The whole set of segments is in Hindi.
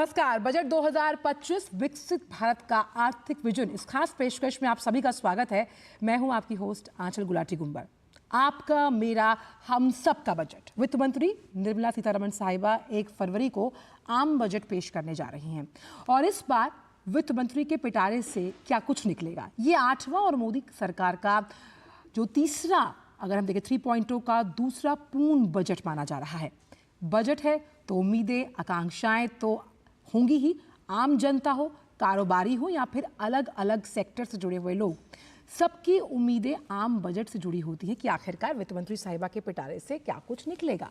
नमस्कार। बजट 2025 विकसित भारत का आर्थिक विजन, इस खास पेशकश में आप सभी का स्वागत है। मैं हूं आपकी होस्ट आंचल गुलाटी गुंबर। आपका, मेरा, हम सब का बजट। वित्त मंत्री निर्मला सीतारमण साहिबा 1 फरवरी को आम बजट पेश करने जा रही हैं और इस बार वित्त मंत्री के पिटारे से क्या कुछ निकलेगा। ये 8वां और मोदी सरकार का जो तीसरा, अगर हम देखें 3.0 का दूसरा पूर्ण बजट माना जा रहा है। बजट है तो उम्मीदें, आकांक्षाएं तो होंगी ही। आम जनता हो, कारोबारी हो या फिर अलग अलग सेक्टर से जुड़े हुए लोग, सबकी उम्मीदें आम बजट से जुड़ी होती हैं कि आखिरकार वित्त मंत्री साहिबा के पिटारे से क्या कुछ निकलेगा।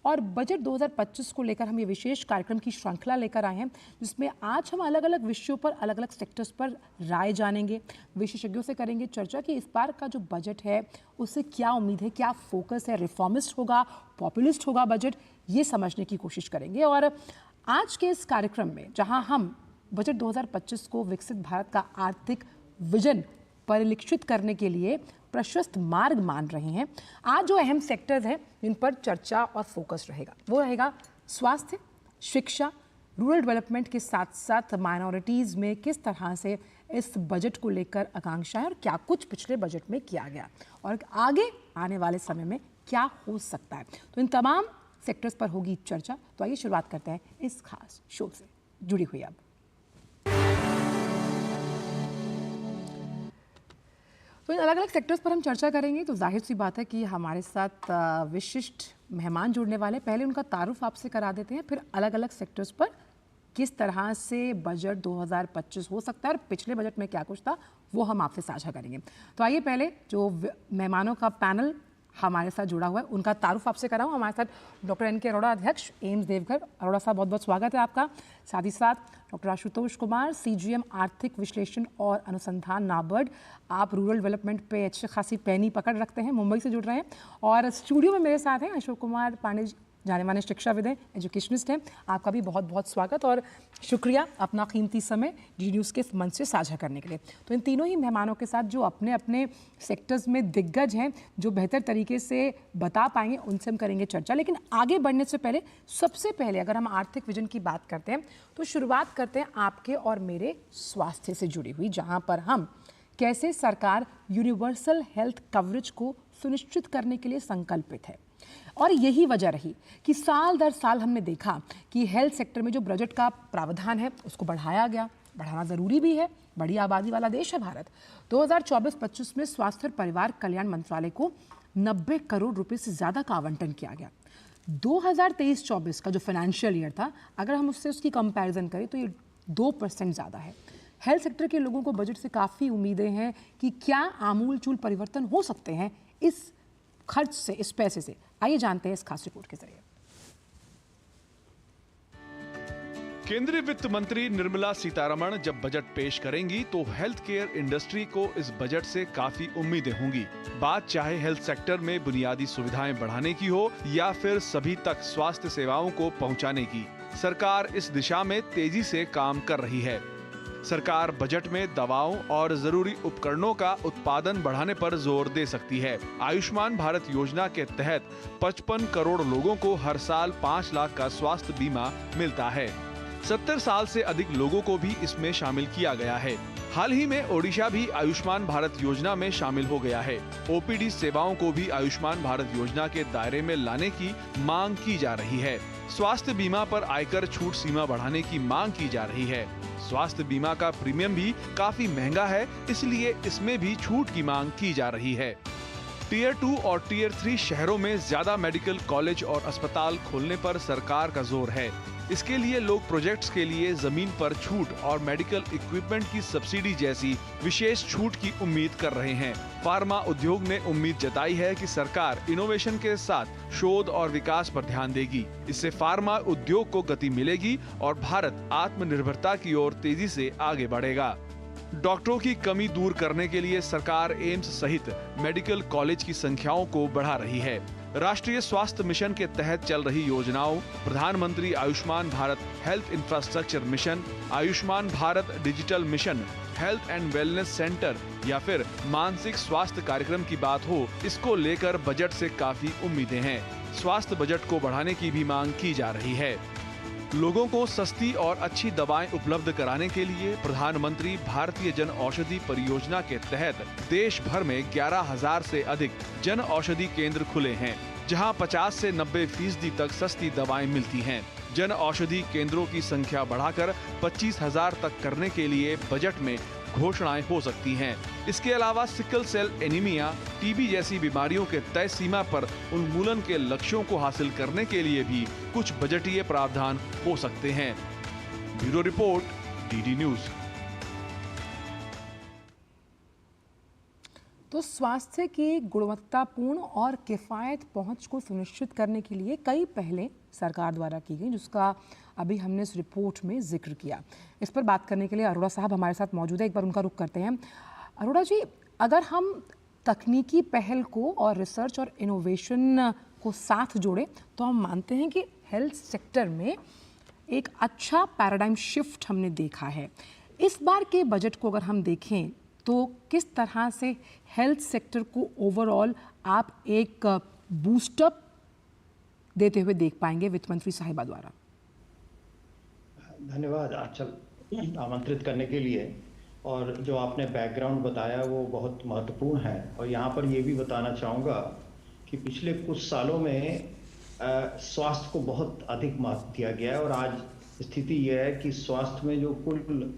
और बजट 2025 को लेकर हम ये विशेष कार्यक्रम की श्रृंखला लेकर आए हैं, जिसमें आज हम अलग अलग विषयों पर, अलग अलग सेक्टर्स पर राय जानेंगे, विशेषज्ञों से करेंगे चर्चा कि इस बार का जो बजट है उससे क्या उम्मीद है, क्या फोकस है, रिफॉर्मिस्ट होगा, पॉपुलिस्ट होगा बजट, ये समझने की कोशिश करेंगे। और आज के इस कार्यक्रम में जहां हम बजट 2025 को विकसित भारत का आर्थिक विजन परिलक्षित करने के लिए प्रशस्त मार्ग मान रहे हैं, आज जो अहम सेक्टर्स हैं जिन पर चर्चा और फोकस रहेगा वो रहेगा स्वास्थ्य, शिक्षा, रूरल डेवलपमेंट के साथ साथ माइनॉरिटीज़ में किस तरह से इस बजट को लेकर आकांक्षाएं और क्या कुछ पिछले बजट में किया गया और आगे आने वाले समय में क्या हो सकता है। तो इन तमाम सेक्टर्स पर होगी चर्चा। तो आइए शुरुआत करते हैं इस खास शो से जुड़ी हुई। अब तो इन अलग अलग सेक्टर्स पर हम चर्चा करेंगे, तो जाहिर सी बात है कि हमारे साथ विशिष्ट मेहमान जुड़ने वाले। पहले उनका तारुफ आपसे करा देते हैं, फिर अलग अलग सेक्टर्स पर किस तरह से बजट 2025 हो सकता है और पिछले बजट में क्या कुछ था वो हम आपसे साझा करेंगे। तो आइए पहले जो मेहमानों का पैनल हमारे साथ जुड़ा हुआ है उनका तारुफ आपसे कराऊं। हमारे साथ डॉक्टर एन.के. अरोड़ा, अध्यक्ष एम्स देवघर। अरोड़ा साहब, बहुत बहुत स्वागत है आपका। साथ ही साथ डॉक्टर आशुतोष कुमार, CGM आर्थिक विश्लेषण और अनुसंधान, नाबार्ड। आप रूरल डेवलपमेंट पे अच्छी खासी पैनी पकड़ रखते हैं, मुंबई से जुड़ रहे हैं। और स्टूडियो में मेरे साथ हैं अशोक कुमार पांडे, जाने माने शिक्षाविद हैं, एजुकेशनिस्ट हैं। आपका भी बहुत बहुत स्वागत और शुक्रिया अपना कीमती समय जी न्यूज़ के मंच से साझा करने के लिए। तो इन तीनों ही मेहमानों के साथ जो अपने अपने सेक्टर्स में दिग्गज हैं, जो बेहतर तरीके से बता पाएंगे, उनसे हम करेंगे चर्चा। लेकिन आगे बढ़ने से पहले, सबसे पहले अगर हम आर्थिक विजन की बात करते हैं तो शुरुआत करते हैं आपके और मेरे स्वास्थ्य से जुड़ी हुई, जहाँ पर हम कैसे सरकार यूनिवर्सल हेल्थ कवरेज को सुनिश्चित करने के लिए संकल्पित है। और यही वजह रही कि साल दर साल हमने देखा कि हेल्थ सेक्टर में जो बजट का प्रावधान है उसको बढ़ाया गया। बढ़ाना ज़रूरी भी है, बड़ी आबादी वाला देश है भारत। 2024-25 में स्वास्थ्य और परिवार कल्याण मंत्रालय को 90 करोड़ रुपए से ज़्यादा का आवंटन किया गया। 2023-24 का जो फाइनेंशियल ईयर था, अगर हम उससे उसकी कंपैरिजन करें तो ये 2% ज़्यादा है। हेल्थ सेक्टर के लोगों को बजट से काफ़ी उम्मीदें हैं कि क्या आमूल-चूल परिवर्तन हो सकते हैं इस खर्च से, इस पैसे से। आइए जानते हैं इस खास रिपोर्ट के जरिए। केंद्रीय वित्त मंत्री निर्मला सीतारमण जब बजट पेश करेंगी तो हेल्थ केयर इंडस्ट्री को इस बजट से काफी उम्मीदें होंगी। बात चाहे हेल्थ सेक्टर में बुनियादी सुविधाएं बढ़ाने की हो या फिर सभी तक स्वास्थ्य सेवाओं को पहुंचाने की, सरकार इस दिशा में तेजी से काम कर रही है। सरकार बजट में दवाओं और जरूरी उपकरणों का उत्पादन बढ़ाने पर जोर दे सकती है। आयुष्मान भारत योजना के तहत 55 करोड़ लोगों को हर साल 5 लाख का स्वास्थ्य बीमा मिलता है। 70 साल से अधिक लोगों को भी इसमें शामिल किया गया है। हाल ही में ओडिशा भी आयुष्मान भारत योजना में शामिल हो गया है। OPD सेवाओं को भी आयुष्मान भारत योजना के दायरे में लाने की मांग की जा रही है। स्वास्थ्य बीमा पर आयकर छूट सीमा बढ़ाने की मांग की जा रही है। स्वास्थ्य बीमा का प्रीमियम भी काफी महंगा है, इसलिए इसमें भी छूट की मांग की जा रही है। टियर 2 और टियर 3 शहरों में ज्यादा मेडिकल कॉलेज और अस्पताल खोलने पर सरकार का जोर है। इसके लिए लोग प्रोजेक्ट्स के लिए जमीन पर छूट और मेडिकल इक्विपमेंट की सब्सिडी जैसी विशेष छूट की उम्मीद कर रहे हैं। फार्मा उद्योग ने उम्मीद जताई है कि सरकार इनोवेशन के साथ शोध और विकास पर ध्यान देगी। इससे फार्मा उद्योग को गति मिलेगी और भारत आत्मनिर्भरता की ओर तेजी से आगे बढ़ेगा। डॉक्टरों की कमी दूर करने के लिए सरकार एम्स सहित मेडिकल कॉलेज की संख्याओं को बढ़ा रही है। राष्ट्रीय स्वास्थ्य मिशन के तहत चल रही योजनाओं, प्रधानमंत्री Ayushman Bharat health infrastructure mission, Ayushman Bharat digital mission, health and wellness centre या फिर मानसिक स्वास्थ्य कार्यक्रम की बात हो, इसको लेकर बजट से काफी उम्मीदें हैं। स्वास्थ्य बजट को बढ़ाने की भी मांग की जा रही है। लोगों को सस्ती और अच्छी दवाएं उपलब्ध कराने के लिए प्रधानमंत्री भारतीय जन औषधि परियोजना के तहत देश भर में 11,000 से अधिक जन औषधि केंद्र खुले हैं, जहां 50 से 90% तक सस्ती दवाएं मिलती हैं। जन औषधि केंद्रों की संख्या बढ़ाकर 25,000 तक करने के लिए बजट में घोषणाएं हो सकती हैं। इसके अलावा सिकल सेल एनीमिया, टीबी जैसी बीमारियों के तय सीमा पर उन्मूलन के लक्ष्यों को हासिल करने के लिए भी कुछ बजटीय प्रावधान हो सकते हैं। Bureau report, DD news. तो स्वास्थ्य की गुणवत्तापूर्ण और किफ़ायत पहुंच को सुनिश्चित करने के लिए कई पहलें सरकार द्वारा की गई, जिसका अभी हमने इस रिपोर्ट में जिक्र किया। इस पर बात करने के लिए अरोड़ा साहब हमारे साथ मौजूद है, एक बार उनका रुख करते हैं। अरोड़ा जी, अगर हम तकनीकी पहल को और रिसर्च और इनोवेशन को साथ जोड़ें तो हम मानते हैं कि हेल्थ सेक्टर में एक अच्छा पैराडाइम शिफ्ट हमने देखा है। इस बार के बजट को अगर हम देखें तो किस तरह से हेल्थ सेक्टर को ओवरऑल आप एक बूस्टअप देते हुए देख पाएंगे वित्त मंत्री साहिबा द्वारा? धन्यवाद आंचल आमंत्रित करने के लिए। और जो आपने बैकग्राउंड बताया वो बहुत महत्वपूर्ण है। और यहाँ पर ये भी बताना चाहूँगा कि पिछले कुछ सालों में स्वास्थ्य को बहुत अधिक महत्व दिया गया है। और आज स्थिति ये है कि स्वास्थ्य में जो कुल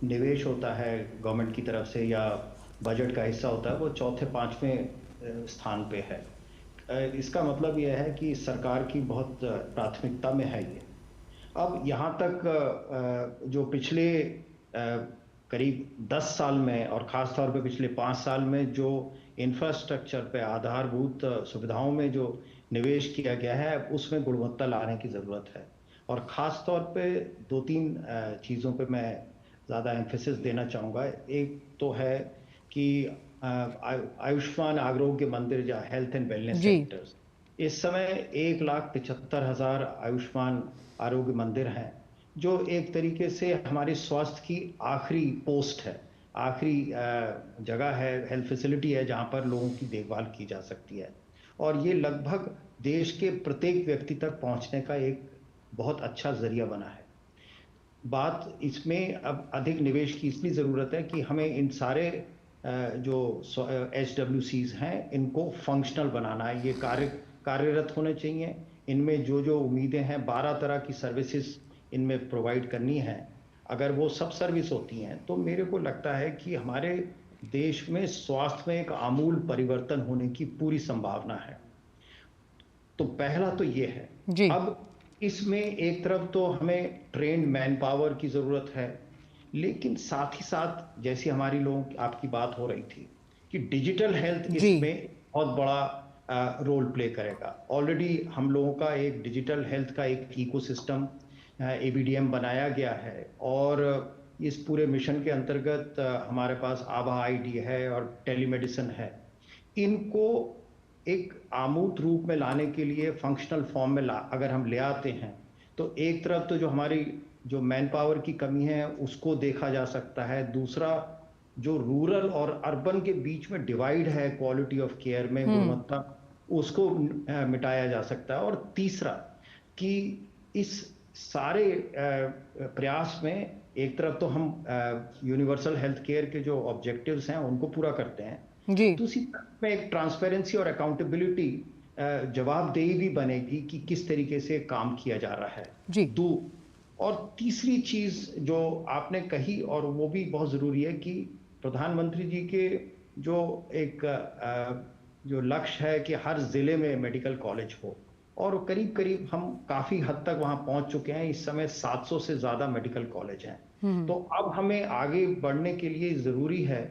निवेश होता है गवर्नमेंट की तरफ से या बजट का हिस्सा होता है, वो चौथे पांचवें स्थान पे है। इसका मतलब यह है कि सरकार की बहुत प्राथमिकता में है ये। अब यहाँ तक जो पिछले करीब 10 साल में और ख़ास तौर पे पिछले 5 साल में जो इंफ्रास्ट्रक्चर पे आधारभूत सुविधाओं में जो निवेश किया गया है, उसमें गुणवत्ता लाने की ज़रूरत है। और ख़ास तौर पे 2-3 चीज़ों पे मैं ज़्यादा एम्फेसिस देना चाहूँगा। एक तो है कि आयुष्मान आरोग्य मंदिर या हेल्थ एंड वेलनेस सेंटर्स, इस समय 1,75,000 आयुष्मान आरोग्य मंदिर हैं, जो एक तरीके से हमारे स्वास्थ्य की आखिरी पोस्ट है, आखिरी जगह है, हेल्थ फैसिलिटी है जहाँ पर लोगों की देखभाल की जा सकती है। और ये लगभग देश के प्रत्येक व्यक्ति तक पहुँचने का एक बहुत अच्छा जरिया बना है। बात इसमें अब अधिक निवेश की इसलिए ज़रूरत है कि हमें इन सारे जो HWCs हैं, इनको फंक्शनल बनाना है। ये कार्यरत होने चाहिए। इनमें जो उम्मीदें हैं, 12 तरह की सर्विसेज इनमें प्रोवाइड करनी है। अगर वो सब सर्विस होती हैं तो मेरे को लगता है कि हमारे देश में स्वास्थ्य में एक आमूल परिवर्तन होने की पूरी संभावना है। तो पहला तो ये है जी। अब इसमें एक तरफ तो हमें ट्रेन्ड मैन पावर की ज़रूरत है, लेकिन साथ ही साथ जैसी हमारी लोगों आपकी बात हो रही थी कि डिजिटल हेल्थ इसमें बहुत बड़ा रोल प्ले करेगा। ऑलरेडी हम लोगों का एक डिजिटल हेल्थ का एक इकोसिस्टम ABDM बनाया गया है। और इस पूरे मिशन के अंतर्गत हमारे पास आभा ID है और टेलीमेडिसिन है। इनको एक आमूल रूप में लाने के लिए फंक्शनल फॉर्म में अगर हम ले आते हैं तो एक तरफ तो जो हमारी जो मैन पावर की कमी है उसको देखा जा सकता है। दूसरा, जो रूरल और अर्बन के बीच में डिवाइड है क्वालिटी ऑफ केयर में, गुणवत्ता, उसको मिटाया जा सकता है। और तीसरा कि इस सारे प्रयास में एक तरफ तो हम यूनिवर्सल हेल्थ केयर के जो ऑब्जेक्टिव्स हैं उनको पूरा करते हैं, दूसरी तरफ में एक ट्रांसपेरेंसी और अकाउंटेबिलिटी, जवाबदेही भी बनेगी कि किस तरीके से काम किया जा रहा है जी। और तीसरी चीज जो आपने कही और वो भी बहुत जरूरी है कि प्रधानमंत्री जी के जो एक जो लक्ष्य है कि हर जिले में मेडिकल कॉलेज हो, और करीब करीब हम काफी हद तक वहां पहुंच चुके हैं। इस समय 700 से ज्यादा मेडिकल कॉलेज हैं। तो अब हमें आगे बढ़ने के लिए जरूरी है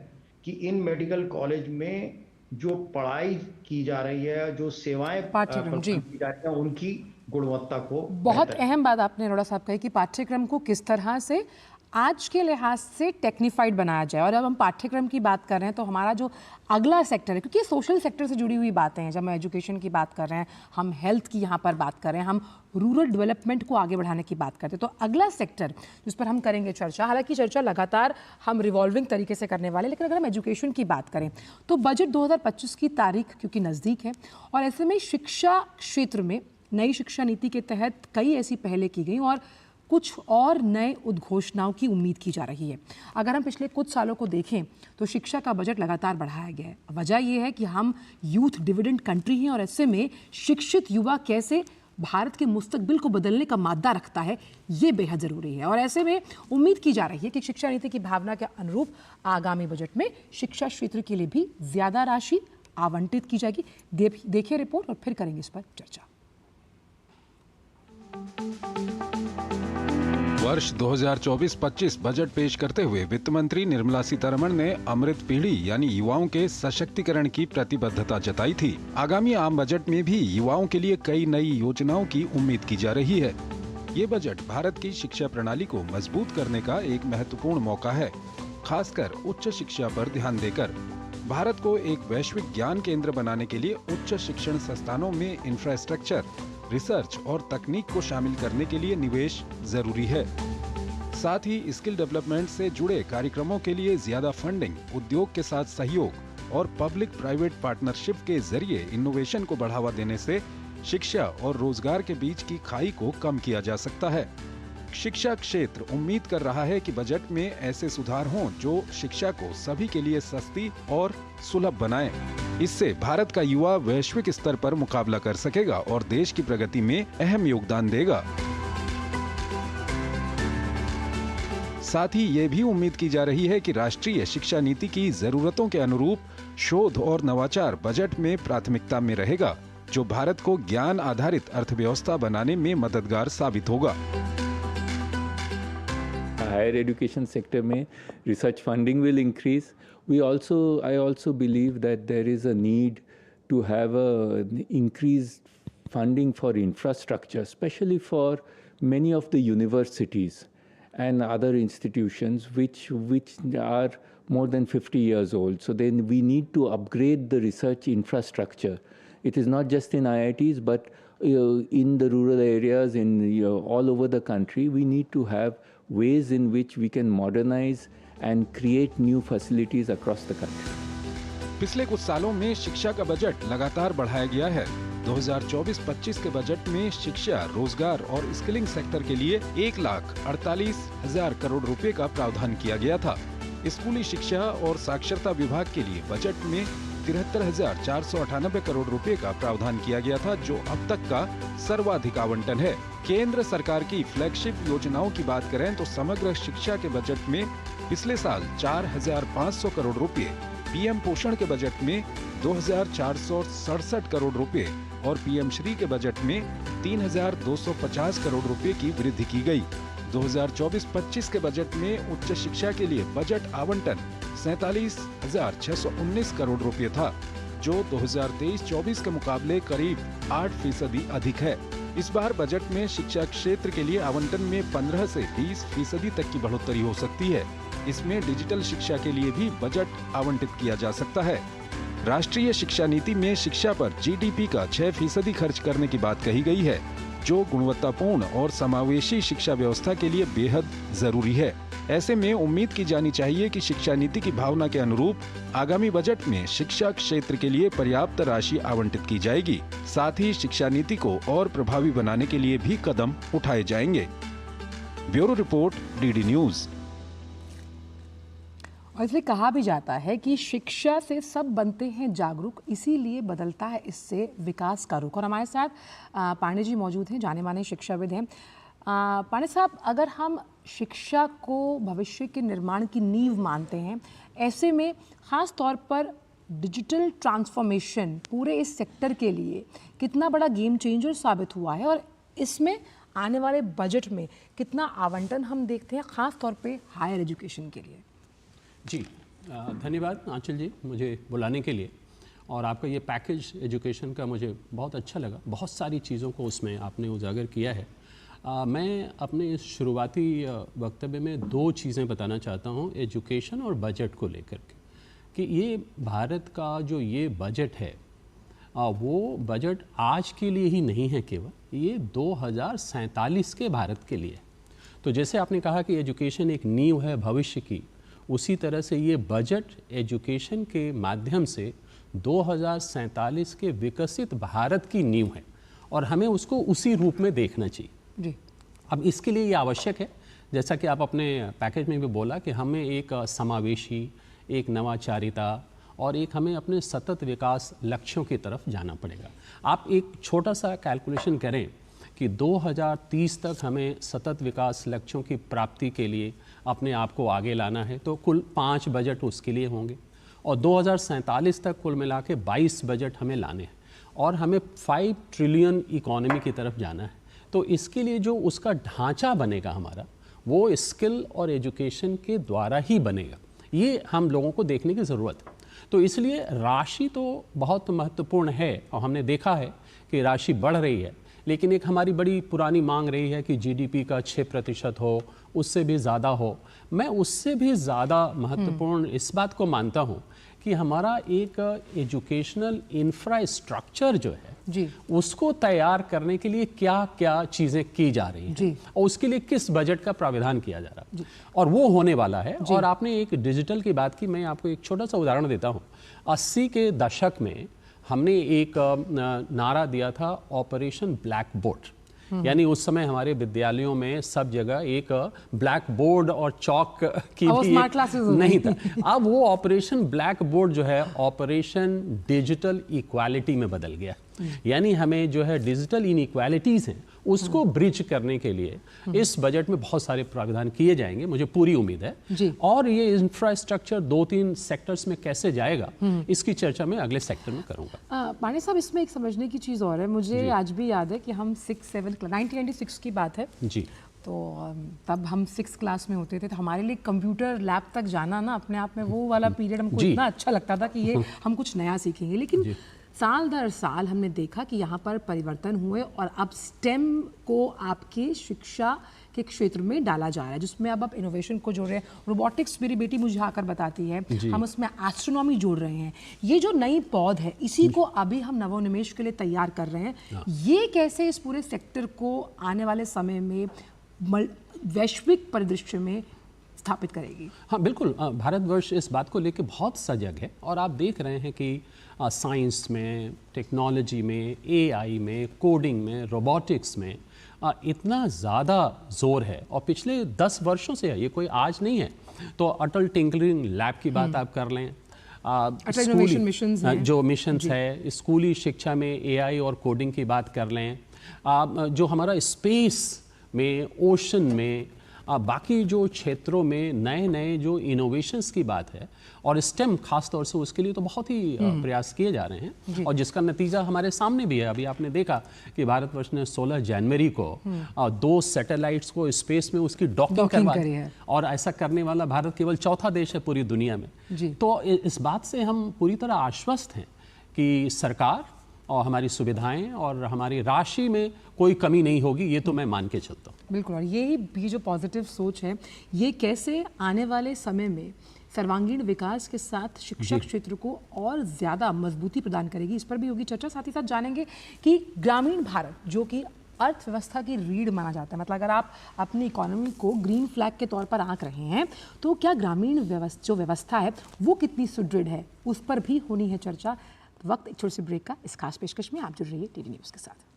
कि इन मेडिकल कॉलेज में जो पढ़ाई की जा रही है, जो सेवाएं प्रदान की जा रही हैं, उनकी गुणवत्ता को बहुत अहम बात आपने अरोड़ा साहब कही कि पाठ्यक्रम को किस तरह से आज के लिहाज से टेक्निफाइड बनाया जाए। और अब हम पाठ्यक्रम की बात कर रहे हैं तो हमारा जो अगला सेक्टर है, क्योंकि सोशल सेक्टर से जुड़ी हुई बातें हैं, जब हम एजुकेशन की बात कर रहे हैं, हम हेल्थ की यहाँ पर बात कर रहे हैं, हम रूरल डेवलपमेंट को आगे बढ़ाने की बात करते हैं, तो अगला सेक्टर जिस पर हम करेंगे चर्चा, हालांकि चर्चा लगातार हम रिवॉल्विंग तरीके से करने वाले, लेकिन अगर हम एजुकेशन की बात करें तो बजट 2025 की तारीख क्योंकि नज़दीक है और ऐसे में शिक्षा क्षेत्र में नई शिक्षा नीति के तहत कई ऐसी पहलें की गई और कुछ और नए उद्घोषणाओं की उम्मीद की जा रही है। अगर हम पिछले कुछ सालों को देखें तो शिक्षा का बजट लगातार बढ़ाया गया है। वजह यह है कि हम यूथ डिविडेंड कंट्री हैं और ऐसे में शिक्षित युवा कैसे भारत के मुस्तकबिल को बदलने का मादा रखता है, ये बेहद ज़रूरी है। और ऐसे में उम्मीद की जा रही है कि शिक्षा नीति की भावना के अनुरूप आगामी बजट में शिक्षा क्षेत्र के लिए भी ज़्यादा राशि आवंटित की जाएगी। देखिए रिपोर्ट और फिर करेंगे इस पर चर्चा। वर्ष 2024-25 बजट पेश करते हुए वित्त मंत्री निर्मला सीतारमण ने अमृत पीढ़ी यानी युवाओं के सशक्तिकरण की प्रतिबद्धता जताई थी। आगामी आम बजट में भी युवाओं के लिए कई नई योजनाओं की उम्मीद की जा रही है। ये बजट भारत की शिक्षा प्रणाली को मजबूत करने का एक महत्वपूर्ण मौका है, खासकर उच्च शिक्षा पर ध्यान देकर। भारत को एक वैश्विक ज्ञान केंद्र बनाने के लिए उच्च शिक्षण संस्थानों में इंफ्रास्ट्रक्चर, रिसर्च और तकनीक को शामिल करने के लिए निवेश जरूरी है। साथ ही स्किल डेवलपमेंट से जुड़े कार्यक्रमों के लिए ज्यादा फंडिंग, उद्योग के साथ सहयोग और पब्लिक प्राइवेट पार्टनरशिप के जरिए इनोवेशन को बढ़ावा देने से शिक्षा और रोजगार के बीच की खाई को कम किया जा सकता है। शिक्षा क्षेत्र उम्मीद कर रहा है कि बजट में ऐसे सुधार हों जो शिक्षा को सभी के लिए सस्ती और सुलभ बनाएं। इससे भारत का युवा वैश्विक स्तर पर मुकाबला कर सकेगा और देश की प्रगति में अहम योगदान देगा। साथ ही ये भी उम्मीद की जा रही है कि राष्ट्रीय शिक्षा नीति की जरूरतों के अनुरूप शोध और नवाचार बजट में प्राथमिकता में रहेगा, जो भारत को ज्ञान आधारित अर्थव्यवस्था बनाने में मददगार साबित होगा। Higher education sector में research funding will increase. I also believe that there is a need to have an increased funding for infrastructure, especially for many of the universities and other institutions which are more than 50 years old. So then we need to upgrade the research infrastructure. It is not just in IITs, but in the rural areas, all over the country, we need to have ways in which we can modernize and create new facilities across the country. पिछले कुछ सालों में शिक्षा का बजट लगातार बढ़ाया गया है। 2024-25 के बजट में शिक्षा, रोजगार और स्किलिंग सेक्टर के लिए 1,48,000 करोड़ रुपए का प्रावधान किया गया था। स्कूली शिक्षा और साक्षरता विभाग के लिए बजट में 73,498 करोड़ रुपए का प्रावधान किया गया था, जो अब तक का सर्वाधिक आवंटन है। केंद्र सरकार की फ्लैगशिप योजनाओं की बात करें तो समग्र शिक्षा के बजट में पिछले साल 4,500 करोड़ रुपए, पीएम पोषण के बजट में 2,467 करोड़ रुपए और पीएम श्री के बजट में 3,250 करोड़ रुपए की वृद्धि की गई। 2024-25 के बजट में उच्च शिक्षा के लिए बजट आवंटन 47,619 करोड़ रुपए था, जो 2023-24 के मुकाबले करीब 8% अधिक है। इस बार बजट में शिक्षा क्षेत्र के लिए आवंटन में 15 से 20% तक की बढ़ोतरी हो सकती है। इसमें डिजिटल शिक्षा के लिए भी बजट आवंटित किया जा सकता है। राष्ट्रीय शिक्षा नीति में शिक्षा पर जीडीपी का 6% खर्च करने की बात कही गई है, जो गुणवत्तापूर्ण और समावेशी शिक्षा व्यवस्था के लिए बेहद जरूरी है। ऐसे में उम्मीद की जानी चाहिए कि शिक्षा नीति की भावना के अनुरूप आगामी बजट में शिक्षा क्षेत्र के लिए पर्याप्त राशि आवंटित की जाएगी। साथ ही शिक्षा नीति को और प्रभावी बनाने के लिए भी कदम उठाए जाएंगे। Bureau report, DD news. और इसलिए कहा भी जाता है कि शिक्षा से सब बनते हैं जागरूक, इसीलिए बदलता है इससे विकास का रुख। और हमारे साथ पांडे जी मौजूद हैं, जाने माने शिक्षाविद हैं। पांडे साहब, अगर हम शिक्षा को भविष्य के निर्माण की नींव मानते हैं, ऐसे में ख़ास तौर पर डिजिटल ट्रांसफॉर्मेशन पूरे इस सेक्टर के लिए कितना बड़ा गेम चेंजर साबित हुआ है और इसमें आने वाले बजट में कितना आवंटन हम देखते हैं, ख़ास तौर पे हायर एजुकेशन के लिए? जी, धन्यवाद आंचल जी मुझे बुलाने के लिए। और आपका ये पैकेज एजुकेशन का मुझे बहुत अच्छा लगा, बहुत सारी चीज़ों को उसमें आपने उजागर किया है। मैं अपने इस शुरुआती वक्तव्य में दो चीज़ें बताना चाहता हूँ एजुकेशन और बजट को लेकर के, कि ये भारत का जो ये बजट है वो बजट आज के लिए ही नहीं है, केवल ये 2047 के भारत के लिए। तो जैसे आपने कहा कि एजुकेशन एक नींव है भविष्य की, उसी तरह से ये बजट एजुकेशन के माध्यम से 2047 के विकसित भारत की नींव है। और हमें उसको उसी रूप में देखना चाहिए। जी। अब इसके लिए ये आवश्यक है, जैसा कि आप अपने पैकेज में भी बोला, कि हमें एक समावेशी, एक नवाचारिता और एक हमें अपने सतत विकास लक्ष्यों की तरफ जाना पड़ेगा। आप एक छोटा सा कैलकुलेशन करें कि 2030 तक हमें सतत विकास लक्ष्यों की प्राप्ति के लिए अपने आप को आगे लाना है, तो कुल 5 बजट उसके लिए होंगे और 2047 तक कुल मिला के 22 बजट हमें लाने हैं और हमें 5 ट्रिलियन इकोनॉमी की तरफ जाना है। तो इसके लिए जो उसका ढांचा बनेगा हमारा, वो स्किल और एजुकेशन के द्वारा ही बनेगा। ये हम लोगों को देखने की ज़रूरत है। तो इसलिए राशि तो बहुत महत्वपूर्ण है और हमने देखा है कि राशि बढ़ रही है, लेकिन एक हमारी बड़ी पुरानी मांग रही है कि जीडीपी का 6% हो, उससे भी ज़्यादा हो। मैं उससे भी ज़्यादा महत्वपूर्ण इस बात को मानता हूँ कि हमारा एक एजुकेशनल इंफ्रास्ट्रक्चर जो है जी, उसको तैयार करने के लिए क्या क्या चीज़ें की जा रही हैं जी, और उसके लिए किस बजट का प्राविधान किया जा रहा है और वो होने वाला है। और आपने एक डिजिटल की बात की, मैं आपको एक छोटा सा उदाहरण देता हूँ। 80 के दशक में हमने एक नारा दिया था, ऑपरेशन ब्लैक बोर्ड। यानी उस समय हमारे विद्यालयों में सब जगह एक ब्लैक बोर्ड और चौक की भी स्मार्ट क्लासेस नहीं था। अब वो ऑपरेशन ब्लैक बोर्ड जो है ऑपरेशन डिजिटल इक्वालिटी में बदल गया। यानी हमें जो है डिजिटल इनइक्वालिटीज़ हैं उसको ब्रिज करने के लिए इस बजट में बहुत सारे प्रावधान किए जाएंगे, मुझे पूरी उम्मीद है जी। और ये इंफ्रास्ट्रक्चर 2-3 सेक्टर्स में कैसे जाएगा इसकी चर्चा मैं अगले सेक्टर में करूंगा। पांडे साहब, इसमें एक समझने की चीज़ और है, मुझे आज भी याद है कि हम 1996 की बात है जी, तो तब हम 6 क्लास में होते थे, तो हमारे लिए कंप्यूटर लैब तक जाना ना अपने आप में वो वाला पीरियड हमको जी। इतना अच्छा लगता था कि ये हम कुछ नया सीखेंगे। लेकिन साल दर साल हमने देखा कि यहाँ पर परिवर्तन हुए और अब स्टेम को आपके शिक्षा के क्षेत्र में डाला जा रहा है, जिसमें अब आप इनोवेशन को जोड़ रहे हैं। रोबोटिक्स मेरी बेटी मुझे आकर बताती है, हम उसमें एस्ट्रोनॉमी जोड़ रहे हैं। ये जो नई पौध है, इसी को अभी हम नवोन्मेष के लिए तैयार कर रहे हैं। ये कैसे इस पूरे सेक्टर को आने वाले समय में वैश्विक परिदृश्य में स्थापित करेगी? हाँ बिल्कुल, भारतवर्ष इस बात को लेकर बहुत सजग है और आप देख रहे हैं कि साइंस में, टेक्नोलॉजी में, एआई में, कोडिंग में, रोबोटिक्स में इतना ज़्यादा जोर है और पिछले 10 वर्षों से है, ये कोई आज नहीं है। तो अटल टिंकरिंग लैब की बात आप कर लें, जो मिशंस है, स्कूली शिक्षा में एआई और कोडिंग की बात कर लें, जो हमारा स्पेस में, ओशन में, बाकी जो क्षेत्रों में नए नए जो इनोवेशंस की बात है और स्टेम खास तौर से, उसके लिए तो बहुत ही प्रयास किए जा रहे हैं और जिसका नतीजा हमारे सामने भी है। अभी आपने देखा कि भारतवर्ष ने 16 जनवरी को 2 सैटेलाइट्स को स्पेस में उसकी डॉकिंग करवा दी और ऐसा करने वाला भारत केवल चौथा देश है पूरी दुनिया में। तो इस बात से हम पूरी तरह आश्वस्त हैं कि सरकार और हमारी सुविधाएं और हमारी राशि में कोई कमी नहीं होगी, ये तो मैं मान के चलता हूँ। बिल्कुल, और यही जो पॉजिटिव सोच है, ये कैसे आने वाले समय में सर्वांगीण विकास के साथ शिक्षा क्षेत्र को और ज़्यादा मजबूती प्रदान करेगी, इस पर भी होगी चर्चा। साथ ही साथ जानेंगे कि ग्रामीण भारत जो कि अर्थव्यवस्था की रीढ़ माना जाता है, मतलब अगर आप अपनी इकोनॉमी को ग्रीन फ्लैग के तौर पर आंक रहे हैं, तो क्या ग्रामीण जो व्यवस्था है वो कितनी सुदृढ़ है, उस पर भी होनी है चर्चा। वक्त एक छोटे से ब्रेक का, इस खास पेशकश में आप जुड़ रहिए टीवी न्यूज़ के साथ।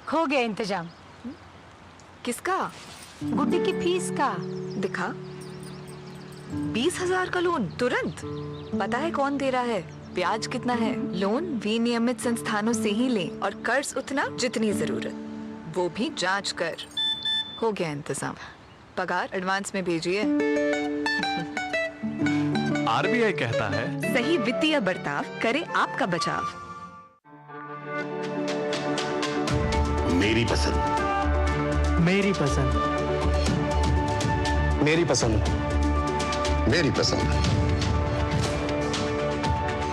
हो गया इंतजाम। किसका? गुड्डी की फीस का। दिखा। 20,000 का लोन तुरंत। पता है कौन दे रहा है, ब्याज कितना है? लोन विनियमित संस्थानों से ही लें और कर्ज उतना जितनी जरूरत, वो भी जांच कर। हो गया इंतजाम। पगार एडवांस में भेजिए। आरबीआई कहता है, सही वित्तीय बर्ताव करे आपका बचाव। मेरी पसंद, मेरी पसंद, मेरी पसंद, मेरी पसंद,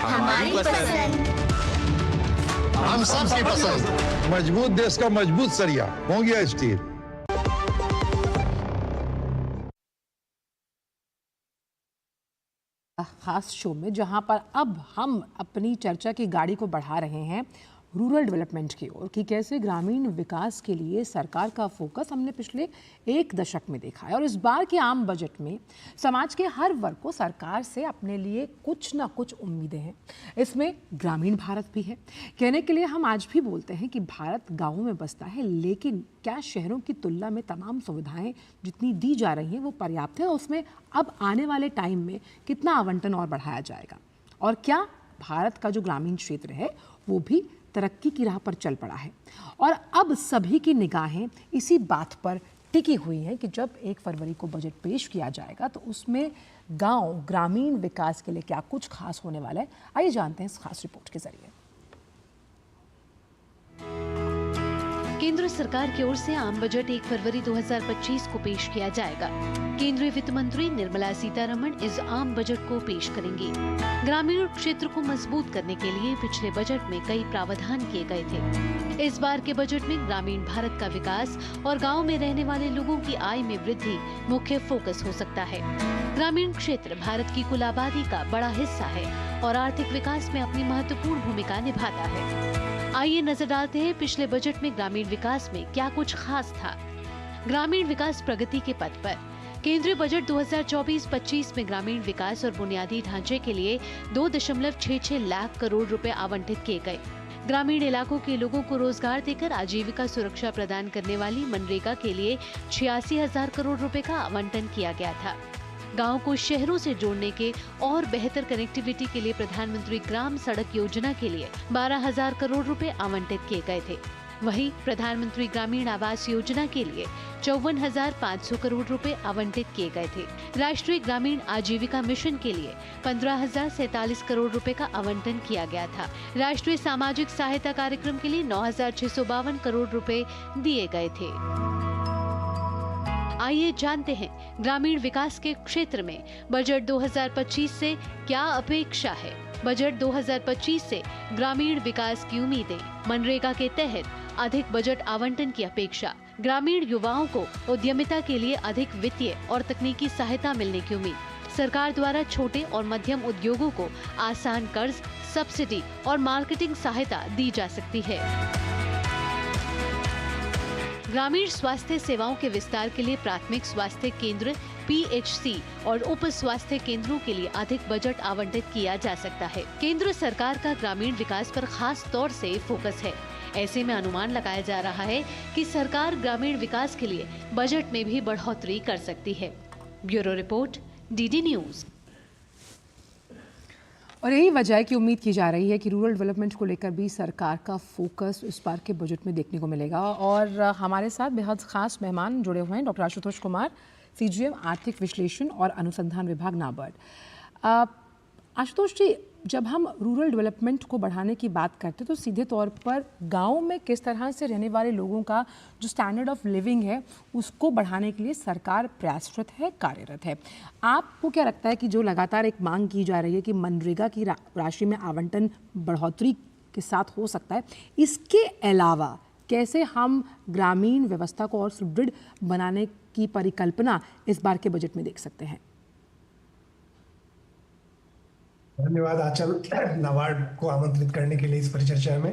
हमारी पसंद, हम सबकी पसंद। मजबूत देश का मजबूत सरिया हो गया स्टील। खास शो में जहां पर अब हम अपनी चर्चा की गाड़ी को बढ़ा रहे हैं रूरल डेवलपमेंट की ओर कि कैसे ग्रामीण विकास के लिए सरकार का फोकस हमने पिछले एक दशक में देखा है और इस बार के आम बजट में समाज के हर वर्ग को सरकार से अपने लिए कुछ ना कुछ उम्मीदें हैं। इसमें ग्रामीण भारत भी है। कहने के लिए हम आज भी बोलते हैं कि भारत गाँवों में बसता है, लेकिन क्या शहरों की तुलना में तमाम सुविधाएं जितनी दी जा रही हैं वो पर्याप्त है? उसमें अब आने वाले टाइम में कितना आवंटन और बढ़ाया जाएगा? और क्या भारत का जो ग्रामीण क्षेत्र है वो भी तरक्की की राह पर चल पड़ा है? और अब सभी की निगाहें इसी बात पर टिकी हुई हैं कि जब 1 फरवरी को बजट पेश किया जाएगा तो उसमें गांव ग्रामीण विकास के लिए क्या कुछ खास होने वाला है। आइए जानते हैं इस खास रिपोर्ट के जरिए। केंद्र सरकार की ओर से आम बजट 1 फरवरी 2025 को पेश किया जाएगा। केंद्रीय वित्त मंत्री निर्मला सीतारमण इस आम बजट को पेश करेंगी। ग्रामीण क्षेत्र को मजबूत करने के लिए पिछले बजट में कई प्रावधान किए गए थे। इस बार के बजट में ग्रामीण भारत का विकास और गांव में रहने वाले लोगों की आय में वृद्धि मुख्य फोकस हो सकता है। ग्रामीण क्षेत्र भारत की कुल आबादी का बड़ा हिस्सा है और आर्थिक विकास में अपनी महत्वपूर्ण भूमिका निभाता है। आइए नजर डालते हैं पिछले बजट में ग्रामीण विकास में क्या कुछ खास था। ग्रामीण विकास प्रगति के पथ पर। केंद्रीय बजट 2024-25 में ग्रामीण विकास और बुनियादी ढांचे के लिए 2.66 लाख करोड़ रुपए आवंटित किए गए। ग्रामीण इलाकों के लोगों को रोजगार देकर आजीविका सुरक्षा प्रदान करने वाली मनरेगा के लिए 86,000 करोड़ रुपए का आवंटन किया गया था। गांव को शहरों से जोड़ने के और बेहतर कनेक्टिविटी के लिए प्रधानमंत्री ग्राम सड़क योजना के लिए 12,000 करोड़ रुपए आवंटित किए गए थे। वहीं प्रधानमंत्री ग्रामीण आवास योजना के लिए 54,500 करोड़ रुपए आवंटित किए गए थे। राष्ट्रीय ग्रामीण आजीविका मिशन के लिए 15,047 करोड़ रुपए का आवंटन किया गया था। राष्ट्रीय सामाजिक सहायता कार्यक्रम के लिए 9,652 करोड़ रुपए दिए गए थे। आइए जानते हैं ग्रामीण विकास के क्षेत्र में बजट 2025 से क्या अपेक्षा है। बजट 2025 से ग्रामीण विकास की उम्मीदें। मनरेगा के तहत अधिक बजट आवंटन की अपेक्षा। ग्रामीण युवाओं को उद्यमिता के लिए अधिक वित्तीय और तकनीकी सहायता मिलने की उम्मीद। सरकार द्वारा छोटे और मध्यम उद्योगों को आसान कर्ज, सब्सिडी और मार्केटिंग सहायता दी जा सकती है। ग्रामीण स्वास्थ्य सेवाओं के विस्तार के लिए प्राथमिक स्वास्थ्य केंद्र PHC और उप स्वास्थ्य केंद्रों के लिए अधिक बजट आवंटित किया जा सकता है। केंद्र सरकार का ग्रामीण विकास पर खास तौर से फोकस है। ऐसे में अनुमान लगाया जा रहा है कि सरकार ग्रामीण विकास के लिए बजट में भी बढ़ोतरी कर सकती है। Bureau report, DD news. और यही वजह है कि उम्मीद की जा रही है कि रूरल डेवलपमेंट को लेकर भी सरकार का फोकस इस बार के बजट में देखने को मिलेगा। और हमारे साथ बेहद खास मेहमान जुड़े हुए हैं, डॉक्टर आशुतोष कुमार, CGM आर्थिक विश्लेषण और अनुसंधान विभाग, नाबार्ड। आशुतोष जी, जब हम रूरल डेवलपमेंट को बढ़ाने की बात करते हैं तो सीधे तौर पर गांव में किस तरह से रहने वाले लोगों का जो स्टैंडर्ड ऑफ लिविंग है उसको बढ़ाने के लिए सरकार प्रयासरत है, कार्यरत है। आपको क्या लगता है कि जो लगातार एक मांग की जा रही है कि मनरेगा की राशि में आवंटन बढ़ोतरी के साथ हो सकता है, इसके अलावा कैसे हम ग्रामीण व्यवस्था को और सुदृढ़ बनाने की परिकल्पना इस बार के बजट में देख सकते हैं? धन्यवाद आंचल, नाबार्ड को आमंत्रित करने के लिए इस परिचर्चा में।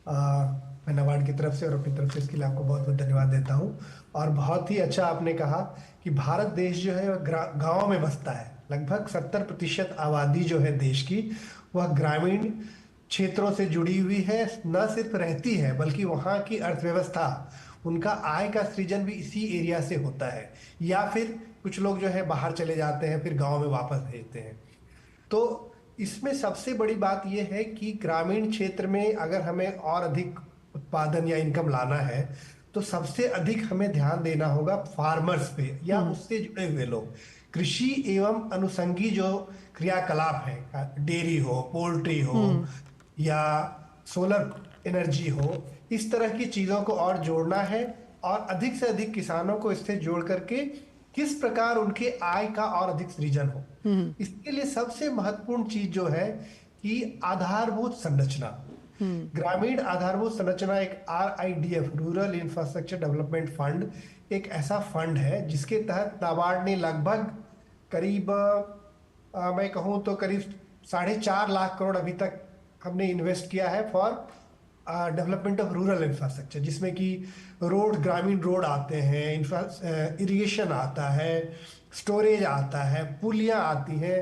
मैं नाबार्ड की तरफ से और अपनी तरफ से इसके लिए आपको बहुत बहुत धन्यवाद देता हूं। और बहुत ही अच्छा आपने कहा कि भारत देश जो है गाँव में बसता है। लगभग 70% आबादी जो है देश की वह ग्रामीण क्षेत्रों से जुड़ी हुई है। न सिर्फ रहती है बल्कि वहाँ की अर्थव्यवस्था, उनका आय का सृजन भी इसी एरिया से होता है। या फिर कुछ लोग जो है बाहर चले जाते हैं, फिर गाँव में वापस भेजते हैं। तो इसमें सबसे बड़ी बात यह है कि ग्रामीण क्षेत्र में अगर हमें और अधिक उत्पादन या इनकम लाना है तो सबसे अधिक हमें ध्यान देना होगा फार्मर्स पे या उससे जुड़े हुए लोग। कृषि एवं अनुषंगी जो क्रियाकलाप है, डेयरी हो, पोल्ट्री हो या सोलर एनर्जी हो, इस तरह की चीज़ों को और जोड़ना है और अधिक से अधिक किसानों को इससे जोड़ करके किस प्रकार उनके आय का और अधिक सृजन हो। इसके लिए सबसे महत्वपूर्ण चीज जो है कि आधारभूत संरचना, ग्रामीण आधारभूत संरचना एक RIDF, rural infrastructure development fund, एक ऐसा फंड है जिसके तहत नाबार्ड ने लगभग करीब मैं कहूँ तो करीब 4.5 लाख करोड़ अभी तक हमने इन्वेस्ट किया है for development of rural infrastructure, जिसमें कि रोड, ग्रामीण रोड आते हैं, इरिगेशन आता है, स्टोरेज आता है, पुलियाँ आती हैं,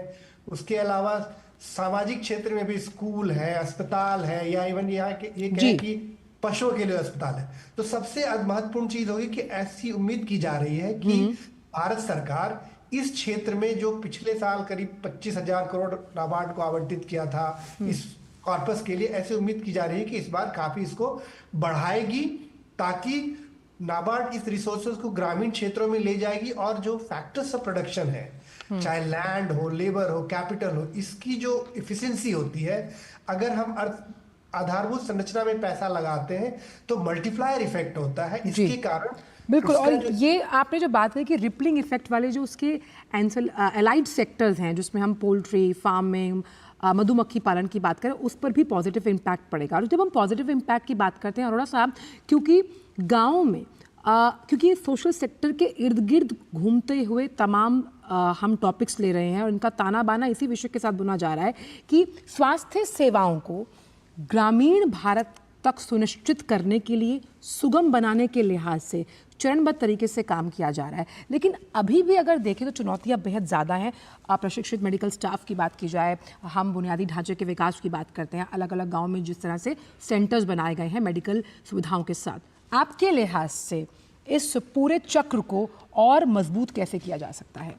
उसके अलावा सामाजिक क्षेत्र में भी स्कूल है, अस्पताल है, या इवन यहाँ के ये कहें कि पशुओं के लिए अस्पताल है। तो सबसे महत्वपूर्ण चीज होगी कि ऐसी उम्मीद की जा रही है कि भारत सरकार इस क्षेत्र में जो पिछले साल करीब 25,000 करोड़ नाबार्ड को आवंटित किया था इस कॉर्पस के लिए, ऐसे उम्मीद की जा रही है कि इस बार काफी इसको बढ़ाएगी, ताकि नाबार्ड इस रिसोर्सेज को ग्रामीण क्षेत्रों में ले जाएगी और जो फैक्टर्स ऑफ प्रोडक्शन है, चाहे लैंड हो, लेबर हो, कैपिटल हो, इसकी जो इफिशिएंसी होती है, अगर हम आधारभूत संरचना में पैसा लगाते हैं तो मल्टीप्लायर इफेक्ट होता है। इसके कारण बिल्कुल, और ये आपने जो बात कही कि रिपलिंग इफेक्ट वाले जो उसके एलाइड सेक्टर्स हैं, जिसमें हम पोल्ट्री फार्मिंग, मधुमक्खी पालन की बात करें, उस पर भी पॉजिटिव इम्पैक्ट पड़ेगा। और जब हम पॉजिटिव इम्पैक्ट की बात करते हैं अरोड़ा साहब, क्योंकि गाँव में क्योंकि सोशल सेक्टर के इर्द गिर्द घूमते हुए तमाम हम टॉपिक्स ले रहे हैं और इनका ताना बाना इसी विषय के साथ बुना जा रहा है कि स्वास्थ्य सेवाओं को ग्रामीण भारत तक सुनिश्चित करने के लिए, सुगम बनाने के लिहाज से चरणबद्ध तरीके से काम किया जा रहा है। लेकिन अभी भी अगर देखें तो चुनौतियां बेहद ज़्यादा हैं। प्रशिक्षित मेडिकल स्टाफ की बात की जाए, हम बुनियादी ढांचे के विकास की बात करते हैं, अलग अलग गाँव में जिस तरह से सेंटर्स बनाए गए हैं मेडिकल सुविधाओं के साथ, आपके लिहाज से इस पूरे चक्र को और मजबूत कैसे किया जा सकता है?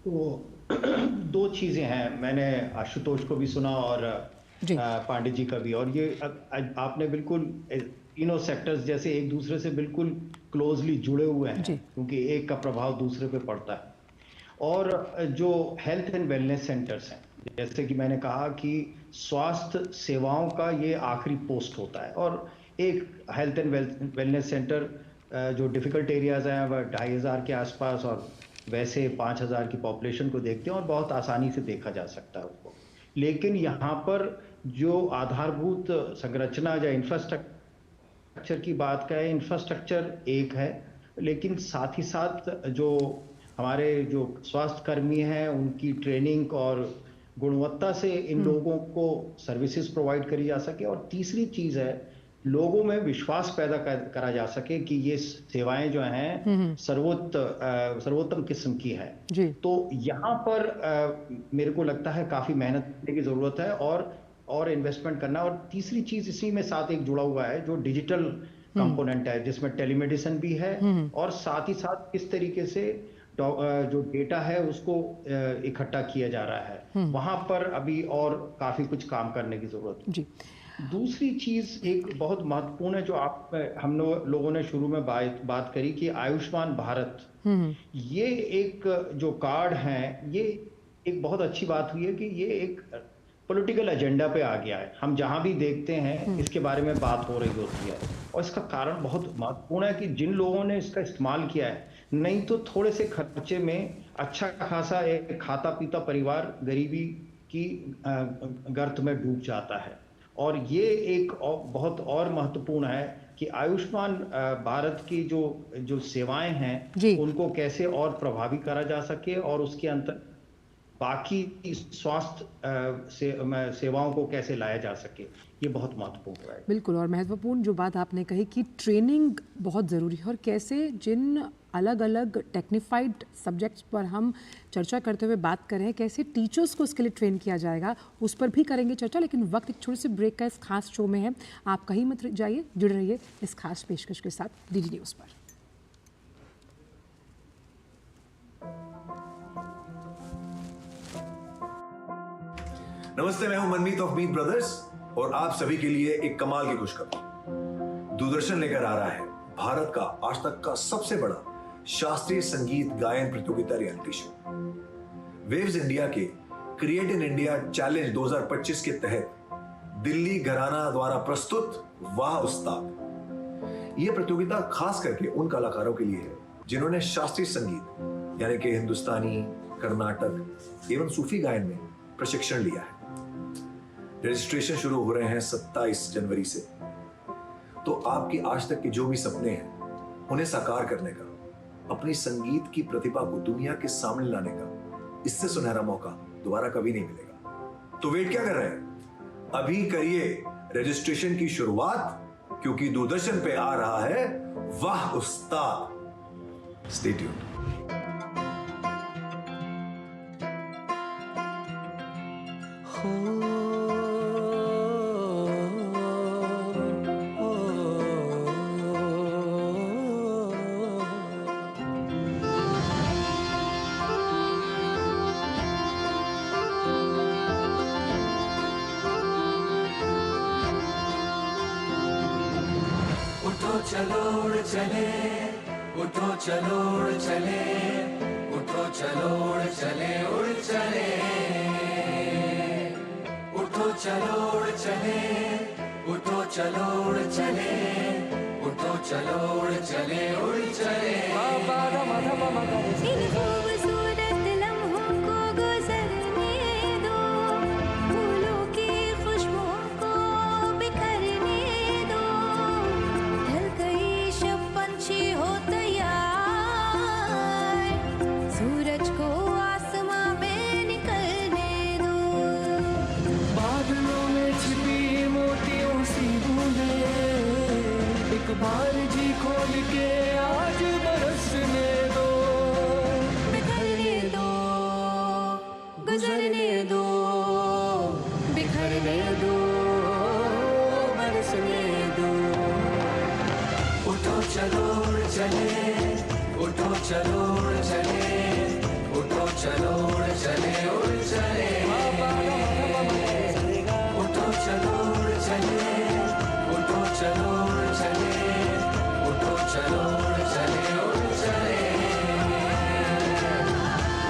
तो दो चीजें हैं, मैंने आशुतोष को भी सुना और पांडे जी का भी, और ये आपने बिल्कुल तीनों सेक्टर्स जैसे एक दूसरे से बिल्कुल क्लोजली जुड़े हुए हैं, क्योंकि एक का प्रभाव दूसरे पे पड़ता है। और जो हेल्थ एंड वेलनेस सेंटर्स हैं, जैसे कि मैंने कहा कि स्वास्थ्य सेवाओं का ये आखिरी पोस्ट होता है, और एक हेल्थ एंड वेलनेस सेंटर जो डिफिकल्ट एरियाज हैं वह 2,500 के आसपास, और वैसे 5,000 की पॉपुलेशन को देखते हैं और बहुत आसानी से देखा जा सकता है उसको। लेकिन यहाँ पर जो आधारभूत संरचना या इंफ्रास्ट्रक्चर की बात करें, इंफ्रास्ट्रक्चर एक है, लेकिन साथ ही साथ जो हमारे जो स्वास्थ्य कर्मी हैं उनकी ट्रेनिंग और गुणवत्ता से इन लोगों को सर्विसेज प्रोवाइड करी जा सके। और तीसरी चीज है, लोगों में विश्वास पैदा करा जा सके कि ये सेवाएं जो हैं सर्वोत्तम किस्म की है। तो यहाँ पर मेरे को लगता है काफी मेहनत करने की जरूरत है और इन्वेस्टमेंट करना। और तीसरी चीज इसी में साथ एक जुड़ा हुआ है जो डिजिटल कंपोनेंट है, जिसमें टेलीमेडिसिन भी है, और साथ ही साथ किस तरीके से जो डेटा है उसको इकट्ठा किया जा रहा है, वहां पर अभी और काफी कुछ काम करने की जरूरत है। दूसरी चीज एक बहुत महत्वपूर्ण है जो हम लोगों ने शुरू में बात करी कि आयुष्मान भारत, ये एक जो कार्ड है, ये एक बहुत अच्छी बात हुई है कि ये एक पॉलिटिकल एजेंडा पे आ गया है। हम जहां भी देखते हैं इसके बारे में बात हो रही होती है, और इसका कारण बहुत महत्वपूर्ण है कि जिन लोगों ने इसका इस्तेमाल किया है, नहीं तो थोड़े से खर्चे में अच्छा खासा एक खाता पीता परिवार गरीबी की गर्त में डूब जाता है। और ये एक बहुत और महत्वपूर्ण है कि आयुष्मान भारत की जो सेवाएं हैं उनको कैसे और प्रभावी करा जा सके, और उसके अंतर बाकी स्वास्थ्य सेवाओं को कैसे लाया जा सके, ये बहुत महत्वपूर्ण है। बिल्कुल, और महत्वपूर्ण जो बात आपने कही कि ट्रेनिंग बहुत ज़रूरी है, और कैसे जिन अलग अलग टेक्निफाइड सब्जेक्ट्स पर हम चर्चा करते हुए बात कर रहे हैं, कैसे टीचर्स को इसके लिए ट्रेन किया जाएगा, उस पर भी करेंगे चर्चा। लेकिन वक्त एक छोटे से ब्रेक का इस खास शो में है, आप कहीं मत जाइए, जुड़े रहिए इस खास पेशकश के साथ DD न्यूज़ पर। नमस्ते, मैं हूं मनमीत ऑफ मीत ब्रदर्स, और आप सभी के लिए एक कमाल की खुशखबरी। दूरदर्शन लेकर आ रहा है भारत का आज तक का सबसे बड़ा शास्त्रीय संगीत गायन प्रतियोगिता रियलिटी शो। वेव्स इंडिया के क्रिएट इन इंडिया चैलेंज 2025 के तहत दिल्ली घराना द्वारा प्रस्तुत वाह उस्ताद, ये प्रतियोगिता खास करके उन कलाकारों के लिए है जिन्होंने शास्त्रीय संगीत यानी कि हिंदुस्तानी, कर्नाटक एवं सूफी गायन में प्रशिक्षण लिया है। रजिस्ट्रेशन शुरू हो रहे हैं 27 जनवरी से। तो आपकी आज तक के जो भी सपने हैं उन्हें साकार करने का, अपनी संगीत की प्रतिभा को दुनिया के सामने लाने का, इससे सुनहरा मौका दोबारा कभी नहीं मिलेगा। तो वेट क्या कर रहे हैं? अभी करिए रजिस्ट्रेशन की शुरुआत, क्योंकि दूरदर्शन पे आ रहा है वाह उस्ताद। Stay tuned. चलो उड़ चले, उठो चलो उड़ चले, उठो चलो उड़ चले, उड़ चले, उठो चलो उड़ चले, उठो चलो उड़ चले, उठो चलो उड़ चले, उड़ चले। इन खूबसूरत लम्हों को गुजरने दो, फूलों की खुशबुओं को बिखरने दो, ढल गई शब पंछी हो तैयार, सूरज को आसमां में निकलने दो। बादलों में छिपी मोतियों सी बूंदें एक बार जी खोल के आज बरसने दो, बिखरने दो, गुजरने दो, बिखरने दो, बरसने दो। उठो चलो उड़ चले, उठो चलो उड़ चले, उठो चलो उड़ चले, उड़ चले, उठो चलो उड़ चले, उठो चलो उड़ चले, उठो चलो उड़ चले, उड़ चले,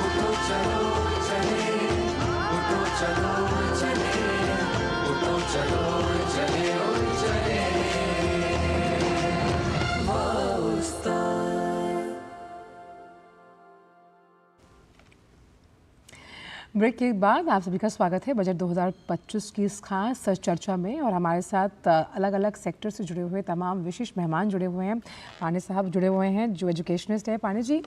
उठो चलो उड़ चले, उठो चलो उड़ चले, उठो चलो उड़ चले, उड़ चले। वाह उस्ताद। ब्रेक के बाद आप सभी का स्वागत है बजट 2025 की इस खास चर्चा में। और हमारे साथ अलग अलग सेक्टर से जुड़े हुए तमाम विशिष्ट मेहमान जुड़े हुए हैं। पांडे साहब जुड़े हुए हैं जो एजुकेशनिस्ट है। पांडे जी,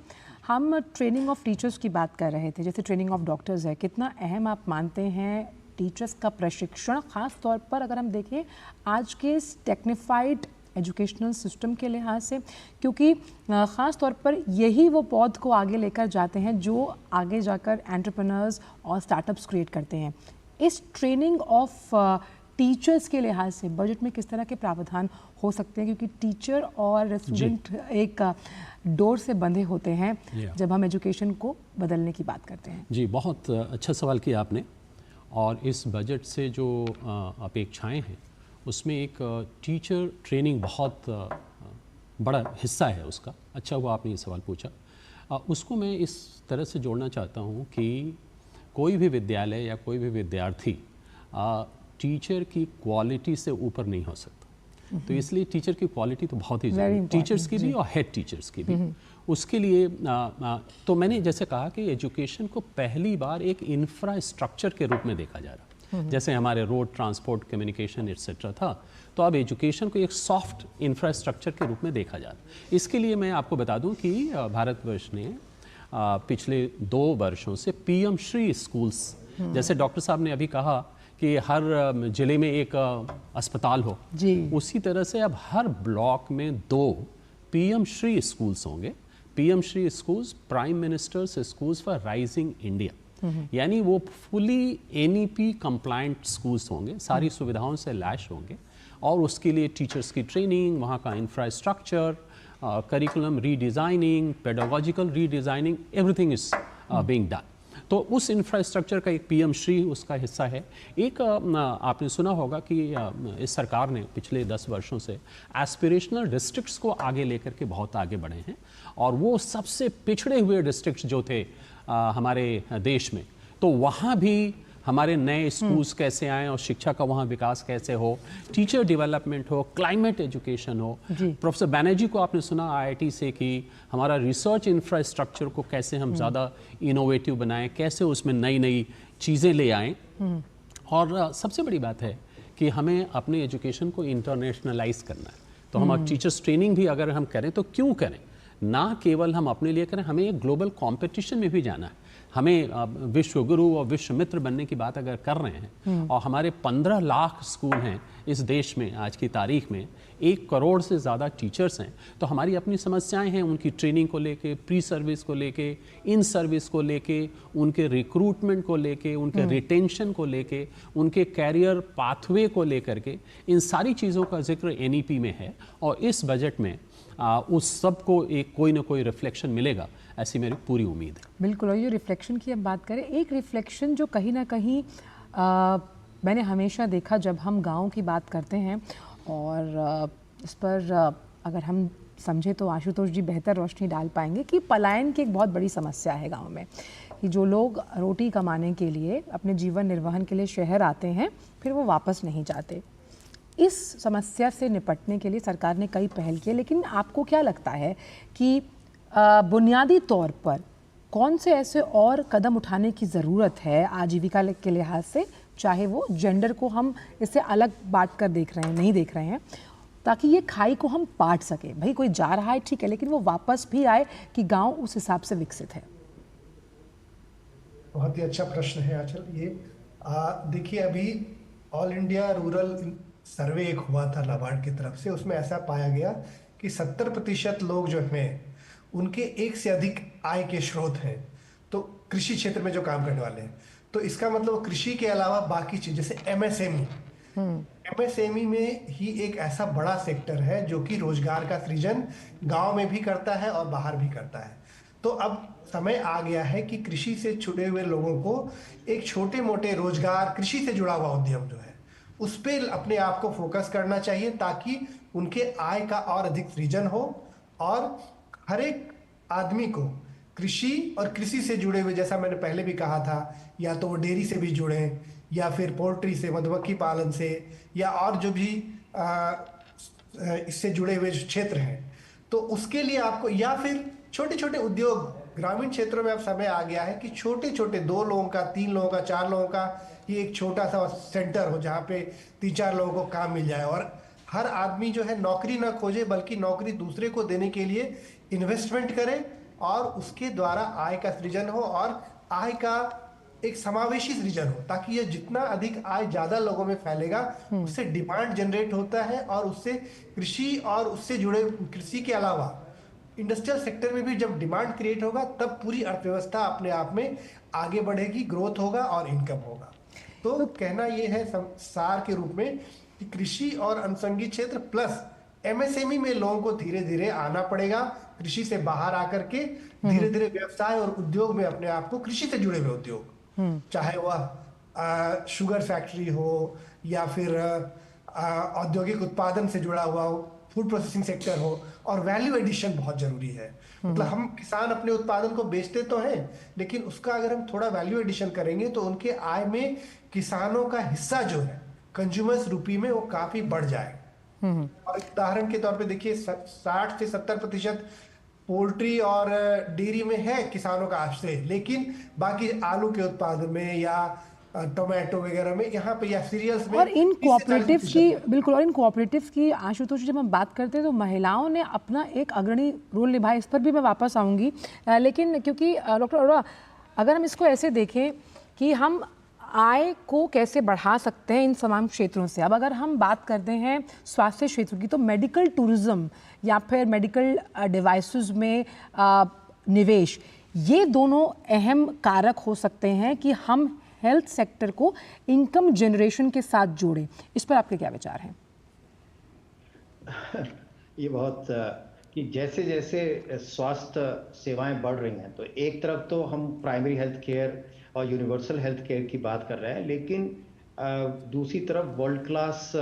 हम ट्रेनिंग ऑफ टीचर्स की बात कर रहे थे, जैसे ट्रेनिंग ऑफ डॉक्टर्स है, कितना अहम आप मानते हैं टीचर्स का प्रशिक्षण, ख़ास तौर पर अगर हम देखें आज के इस टेक्निफाइड एजुकेशनल सिस्टम के लिहाज से, क्योंकि ख़ास तौर पर यही वो पौध को आगे लेकर जाते हैं जो आगे जाकर एंटरप्रेन्योर्स और स्टार्टअप्स क्रिएट करते हैं। इस ट्रेनिंग ऑफ टीचर्स के लिहाज से बजट में किस तरह के प्रावधान हो सकते हैं, क्योंकि टीचर और स्टूडेंट एक डोर से बंधे होते हैं जब हम एजुकेशन को बदलने की बात करते हैं। जी, बहुत अच्छा सवाल किया आपने। और इस बजट से जो अपेक्षाएं हैं उसमें एक टीचर ट्रेनिंग बहुत बड़ा हिस्सा है उसका। अच्छा हुआ आपने ये सवाल पूछा। उसको मैं इस तरह से जोड़ना चाहता हूँ कि कोई भी विद्यालय या कोई भी विद्यार्थी टीचर की क्वालिटी से ऊपर नहीं हो सकता। तो इसलिए टीचर की क्वालिटी तो बहुत ही ज़रूरी है, टीचर्स की भी और हेड टीचर्स की भी। उसके लिए तो मैंने जैसे कहा कि एजुकेशन को पहली बार एक इंफ्रास्ट्रक्चर के रूप में देखा जा रहा है। जैसे हमारे रोड ट्रांसपोर्ट कम्युनिकेशन एट्सेट्रा था, तो अब एजुकेशन को एक सॉफ्ट इंफ्रास्ट्रक्चर के रूप में देखा जा रहा है। इसके लिए मैं आपको बता दूं कि भारतवर्ष ने पिछले 2 वर्षों से पीएम श्री स्कूल्स, जैसे डॉक्टर साहब ने अभी कहा कि हर ज़िले में एक अस्पताल हो जी, उसी तरह से अब हर ब्लॉक में 2 पीएम श्री स्कूल्स होंगे। PM Shri schools, prime ministers schools for rising India, यानी वो फुली एनईपी कंप्लायंट स्कूल्स होंगे, सारी सुविधाओं से लैश होंगे। और उसके लिए टीचर्स की ट्रेनिंग, वहाँ का infrastructure, curriculum redesigning, pedagogical redesigning, everything is being done. तो उस इंफ्रास्ट्रक्चर का एक पीएम श्री उसका हिस्सा है। एक आपने सुना होगा कि इस सरकार ने पिछले 10 वर्षों से एस्पिरेशनल डिस्ट्रिक्ट्स को आगे लेकर के बहुत आगे बढ़े हैं। और वो सबसे पिछड़े हुए डिस्ट्रिक्ट्स जो थे हमारे देश में, तो वहाँ भी हमारे नए स्कूल्स कैसे आएँ और शिक्षा का वहाँ विकास कैसे हो, टीचर डेवलपमेंट हो, क्लाइमेट एजुकेशन हो। प्रोफेसर बैनर्जी को आपने सुना आईआईटी से कि हमारा रिसर्च इंफ्रास्ट्रक्चर को कैसे हम ज़्यादा इनोवेटिव बनाएं, कैसे उसमें नई नई चीज़ें ले आएँ। और सबसे बड़ी बात है कि हमें अपने एजुकेशन को इंटरनेशनलाइज करना है। तो हम टीचर्स ट्रेनिंग भी अगर हम करें तो क्यों करें? ना केवल हम अपने लिए करें, हमें एक ग्लोबल कंपटीशन में भी जाना है। हमें विश्व गुरु और विश्व मित्र बनने की बात अगर कर रहे हैं और हमारे 15 लाख स्कूल हैं इस देश में आज की तारीख में, 1 करोड़ से ज़्यादा टीचर्स हैं, तो हमारी अपनी समस्याएं हैं उनकी ट्रेनिंग को लेके, प्री सर्विस को लेके, इन सर्विस को लेके, उनके रिक्रूटमेंट को लेके, उनके रिटेंशन को लेके, उनके कैरियर पाथवे को लेकर के, इन सारी चीज़ों का जिक्र NEP में है और इस बजट में उस सब को एक कोई ना कोई रिफ्लेक्शन मिलेगा, ऐसी मेरी पूरी उम्मीद है। बिल्कुल। और ये रिफ्लेक्शन की हम बात करें, एक रिफ्लेक्शन जो कहीं ना कहीं मैंने हमेशा देखा जब हम गाँव की बात करते हैं, और इस पर अगर हम समझे तो आशुतोष जी बेहतर रोशनी डाल पाएंगे कि पलायन की एक बहुत बड़ी समस्या है गांव में, कि जो लोग रोटी कमाने के लिए, अपने जीवन निर्वहन के लिए शहर आते हैं, फिर वो वापस नहीं जाते। इस समस्या से निपटने के लिए सरकार ने कई पहल की, लेकिन आपको क्या लगता है कि बुनियादी तौर पर कौन से ऐसे और कदम उठाने की ज़रूरत है आजीविका के लिहाज से, चाहे वो जेंडर को हम इससे अलग बांट कर देख रहे हैं, नहीं देख रहे हैं, ताकि ये खाई को हम पाट सकें। भाई कोई जा रहा है ठीक है, लेकिन वो वापस भी आए कि गांव उस हिसाब से विकसित है। बहुत ही अच्छा प्रश्न है आंचल। ये देखिए, अभी ऑल इंडिया रूरल सर्वे एक हुआ था नाबार्ड की तरफ से, उसमें ऐसा पाया गया कि 70% लोग जो हैं उनके एक से अधिक आय के स्रोत हैं, तो कृषि क्षेत्र में जो काम करने वाले हैं। तो इसका मतलब कृषि के अलावा बाकी चीज जैसे MSME में ही एक ऐसा बड़ा सेक्टर है जो कि रोजगार का सृजन गांव में भी करता है और बाहर भी करता है। तो अब समय आ गया है कि कृषि से जुड़े हुए लोगों को एक छोटे मोटे रोजगार, कृषि से जुड़ा हुआ उद्यम जो है उस पर अपने आप को फोकस करना चाहिए, ताकि उनके आय का और अधिक सृजन हो और हर एक आदमी को कृषि और कृषि से जुड़े हुए, जैसा मैंने पहले भी कहा था, या तो वो डेयरी से भी जुड़े या फिर पोल्ट्री से, मधुमक्खी पालन से, या और जो भी इससे जुड़े हुए क्षेत्र हैं, तो उसके लिए आपको, या फिर छोटे छोटे उद्योग ग्रामीण क्षेत्रों में अब समय आ गया है कि छोटे छोटे 2 लोगों का, 3 लोगों का, 4 लोगों का ये एक छोटा सा सेंटर हो जहाँ पे 3-4 लोगों को काम मिल जाए, और हर आदमी जो है नौकरी ना खोजे बल्कि नौकरी दूसरे को देने के लिए इन्वेस्टमेंट करे और उसके द्वारा आय का सृजन हो और आय का एक समावेशी सृजन हो, ताकि ये जितना अधिक आय ज्यादा लोगों में फैलेगा उससे डिमांड जनरेट होता है और उससे कृषि और उससे जुड़े कृषि के अलावा इंडस्ट्रियल सेक्टर में भी जब डिमांड क्रिएट होगा तब पूरी अर्थव्यवस्था अपने आप में आगे बढ़ेगी, ग्रोथ होगा और इनकम होगा। तो कहना ये है सार के रूप में कि कृषि और अनुषंगी क्षेत्र प्लस MSME में लोगों को धीरे धीरे आना पड़ेगा, कृषि से बाहर आकर के धीरे धीरे व्यवसाय और उद्योग में अपने आप को, कृषि से जुड़े हुए उद्योग, चाहे वह शुगर फैक्ट्री हो या फिर औद्योगिक उत्पादन से जुड़ा हुआ हो, फूड प्रोसेसिंग सेक्टर हो, और वैल्यू एडिशन बहुत जरूरी है। मतलब हम किसान अपने उत्पादन को बेचते तो हैं, लेकिन उसका अगर हम थोड़ा वैल्यू एडिशन करेंगे तो उनके आय में किसानों का हिस्सा जो है कंज्यूमर्स रूपी में वो काफी बढ़ जाएगा। और उदाहरण के तौर पे देखिए 60 से 70% पोल्ट्री और डेयरी में है किसानों का आश्रय, लेकिन बाकी आलू के उत्पादन में या टोमेटो वगैरह में, यहाँ पे या सीरियल्स में, और इन कोऑपरेटिव्स की, बिल्कुल, और इन कोऑपरेटिव्स की आशुतोष जब हम बात करते हैं तो महिलाओं ने अपना एक अग्रणी रोल निभाया, इस पर भी मैं वापस आऊँगी। लेकिन क्योंकि डॉक्टर अरोड़ा, अगर हम इसको ऐसे देखें कि हम आय को कैसे बढ़ा सकते हैं इन तमाम क्षेत्रों से, अब अगर हम बात करते हैं स्वास्थ्य क्षेत्र की, तो मेडिकल टूरिज्म या फिर मेडिकल डिवाइसेस में निवेश, ये दोनों अहम कारक हो सकते हैं कि हम हेल्थ सेक्टर को इनकम जनरेशन के साथ जोड़ें। इस पर आपके क्या विचार हैं? ये बहुत कि जैसे जैसे स्वास्थ्य सेवाएं बढ़ रही हैं, तो एक तरफ तो हम प्राइमरी हेल्थ केयर और यूनिवर्सल हेल्थ केयर की बात कर रहे हैं, लेकिन दूसरी तरफ वर्ल्ड क्लास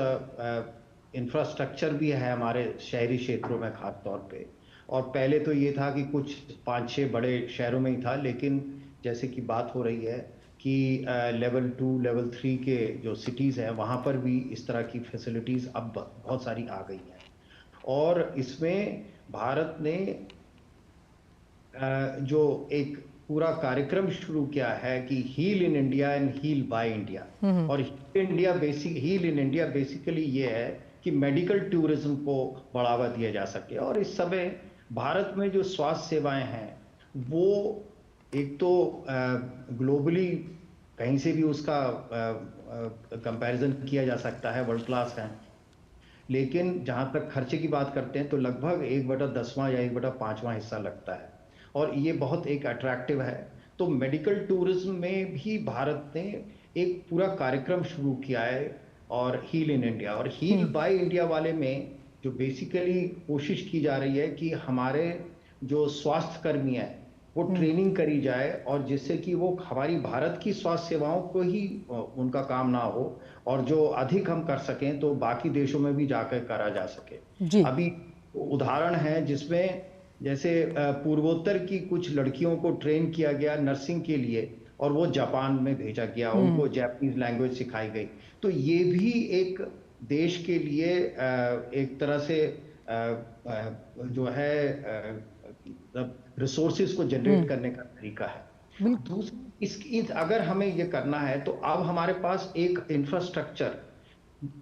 इंफ्रास्ट्रक्चर भी है हमारे शहरी क्षेत्रों में खास तौर पे। और पहले तो ये था कि कुछ 5-6 बड़े शहरों में ही था, लेकिन जैसे कि बात हो रही है कि लेवल 2, लेवल 3 के जो सिटीज़ हैं वहाँ पर भी इस तरह की फैसिलिटीज़ अब बहुत सारी आ गई हैं। और इसमें भारत ने जो एक पूरा कार्यक्रम शुरू किया है कि heal in India and heal by India, और हील इन इंडिया बेसिकली ये है कि मेडिकल टूरिज्म को बढ़ावा दिया जा सके। और इस समय भारत में जो स्वास्थ्य सेवाएं हैं वो एक तो ग्लोबली कहीं से भी उसका कंपैरिजन किया जा सकता है, वर्ल्ड क्लास है, लेकिन जहां तक खर्चे की बात करते हैं तो लगभग 1/10वां या 1/5वां हिस्सा लगता है, और ये बहुत एक अट्रैक्टिव है। तो मेडिकल टूरिज्म में भी भारत ने एक पूरा कार्यक्रम शुरू किया है, और हील इन इंडिया और हील बाय इंडिया वाले में जो बेसिकली कोशिश की जा रही है कि हमारे जो स्वास्थ्य कर्मी हैं वो ट्रेनिंग करी जाए, और जिससे कि वो हमारी भारत की स्वास्थ्य सेवाओं को ही उनका काम ना हो, और जो अधिक हम कर सकें तो बाकी देशों में भी जाकर करा जा सके। अभी उदाहरण है जिसमें जैसे पूर्वोत्तर की कुछ लड़कियों को ट्रेन किया गया नर्सिंग के लिए, और वो जापान में भेजा गया, उनको जापानीज लैंग्वेज सिखाई गई। तो ये भी एक देश के लिए एक तरह से जो है रिसोर्सेज को जनरेट करने का तरीका है। दूसरी अगर हमें ये करना है तो अब हमारे पास एक infrastructure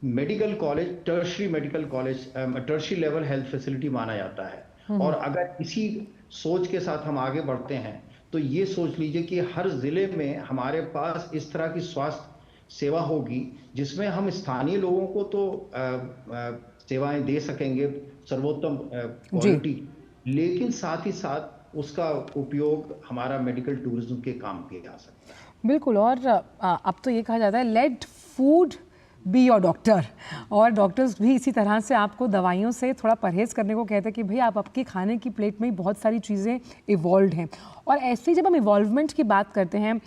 medical college, tertiary medical college, tertiary level health facility माना जाता है, और अगर इसी सोच के साथ हम आगे बढ़ते हैं तो ये सोच लीजिए कि हर जिले में हमारे पास इस तरह की स्वास्थ्य सेवा होगी जिसमें हम स्थानीय लोगों को तो सेवाएं दे सकेंगे सर्वोत्तम क्वालिटी, लेकिन साथ ही साथ उसका उपयोग हमारा मेडिकल टूरिज्म के काम किया जा सकता है। बिल्कुल, और अब तो ये कहा जाता है let food be your doctor, और डॉक्टर्स भी इसी तरह से आपको दवाइयों से थोड़ा परहेज करने को कहते हैं कि भाई आप आपके खाने की प्लेट में ही बहुत सारी चीज़ें इवॉल्व हैं। और ऐसे ही जब हम इवॉल्वमेंट की बात करते हैं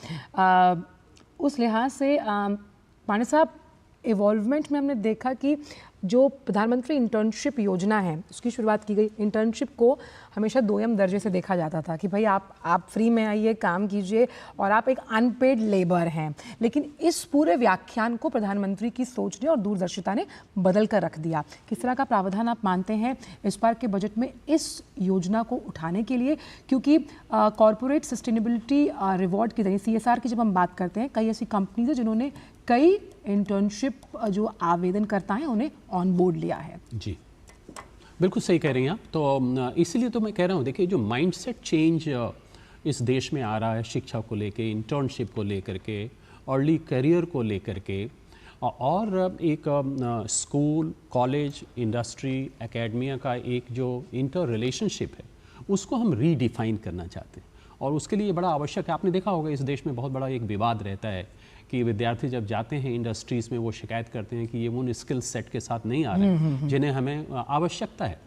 उस लिहाज से पांडे साहब, इवॉल्वमेंट में हमने देखा कि जो प्रधानमंत्री इंटर्नशिप योजना है उसकी शुरुआत की गई। इंटर्नशिप को हमेशा दोयम दर्जे से देखा जाता था कि भाई आप फ्री में आइए, काम कीजिए, और आप एक अनपेड लेबर हैं। लेकिन इस पूरे व्याख्यान को प्रधानमंत्री की सोच ने और दूरदर्शिता ने बदल कर रख दिया। किस तरह का प्रावधान आप मानते हैं इस बार के बजट में इस योजना को उठाने के लिए? क्योंकि कॉरपोरेट सस्टेनेबिलिटी रिवॉर्ड की जरिए CSR की जब हम बात करते हैं, कई ऐसी कंपनीज है जिन्होंने कई इंटर्नशिप जो आवेदन करता है उन्हें ऑन बोर्ड लिया है। जी बिल्कुल सही कह रही हैं आप। तो इसीलिए तो मैं कह रहा हूँ, देखिए जो माइंडसेट चेंज इस देश में आ रहा है शिक्षा को लेके, इंटर्नशिप को लेकर के, अर्ली करियर को लेकर के, और एक स्कूल, कॉलेज, इंडस्ट्री, एकेडमिया का एक जो इंटर रिलेशनशिप है उसको हम रीडिफाइन करना चाहते हैं, और उसके लिए बड़ा आवश्यक है। आपने देखा होगा इस देश में बहुत बड़ा एक विवाद रहता है कि विद्यार्थी जब जाते हैं इंडस्ट्रीज़ में वो शिकायत करते हैं कि ये उन स्किल सेट के साथ नहीं आ रहे हैं जिन्हें हमें आवश्यकता है।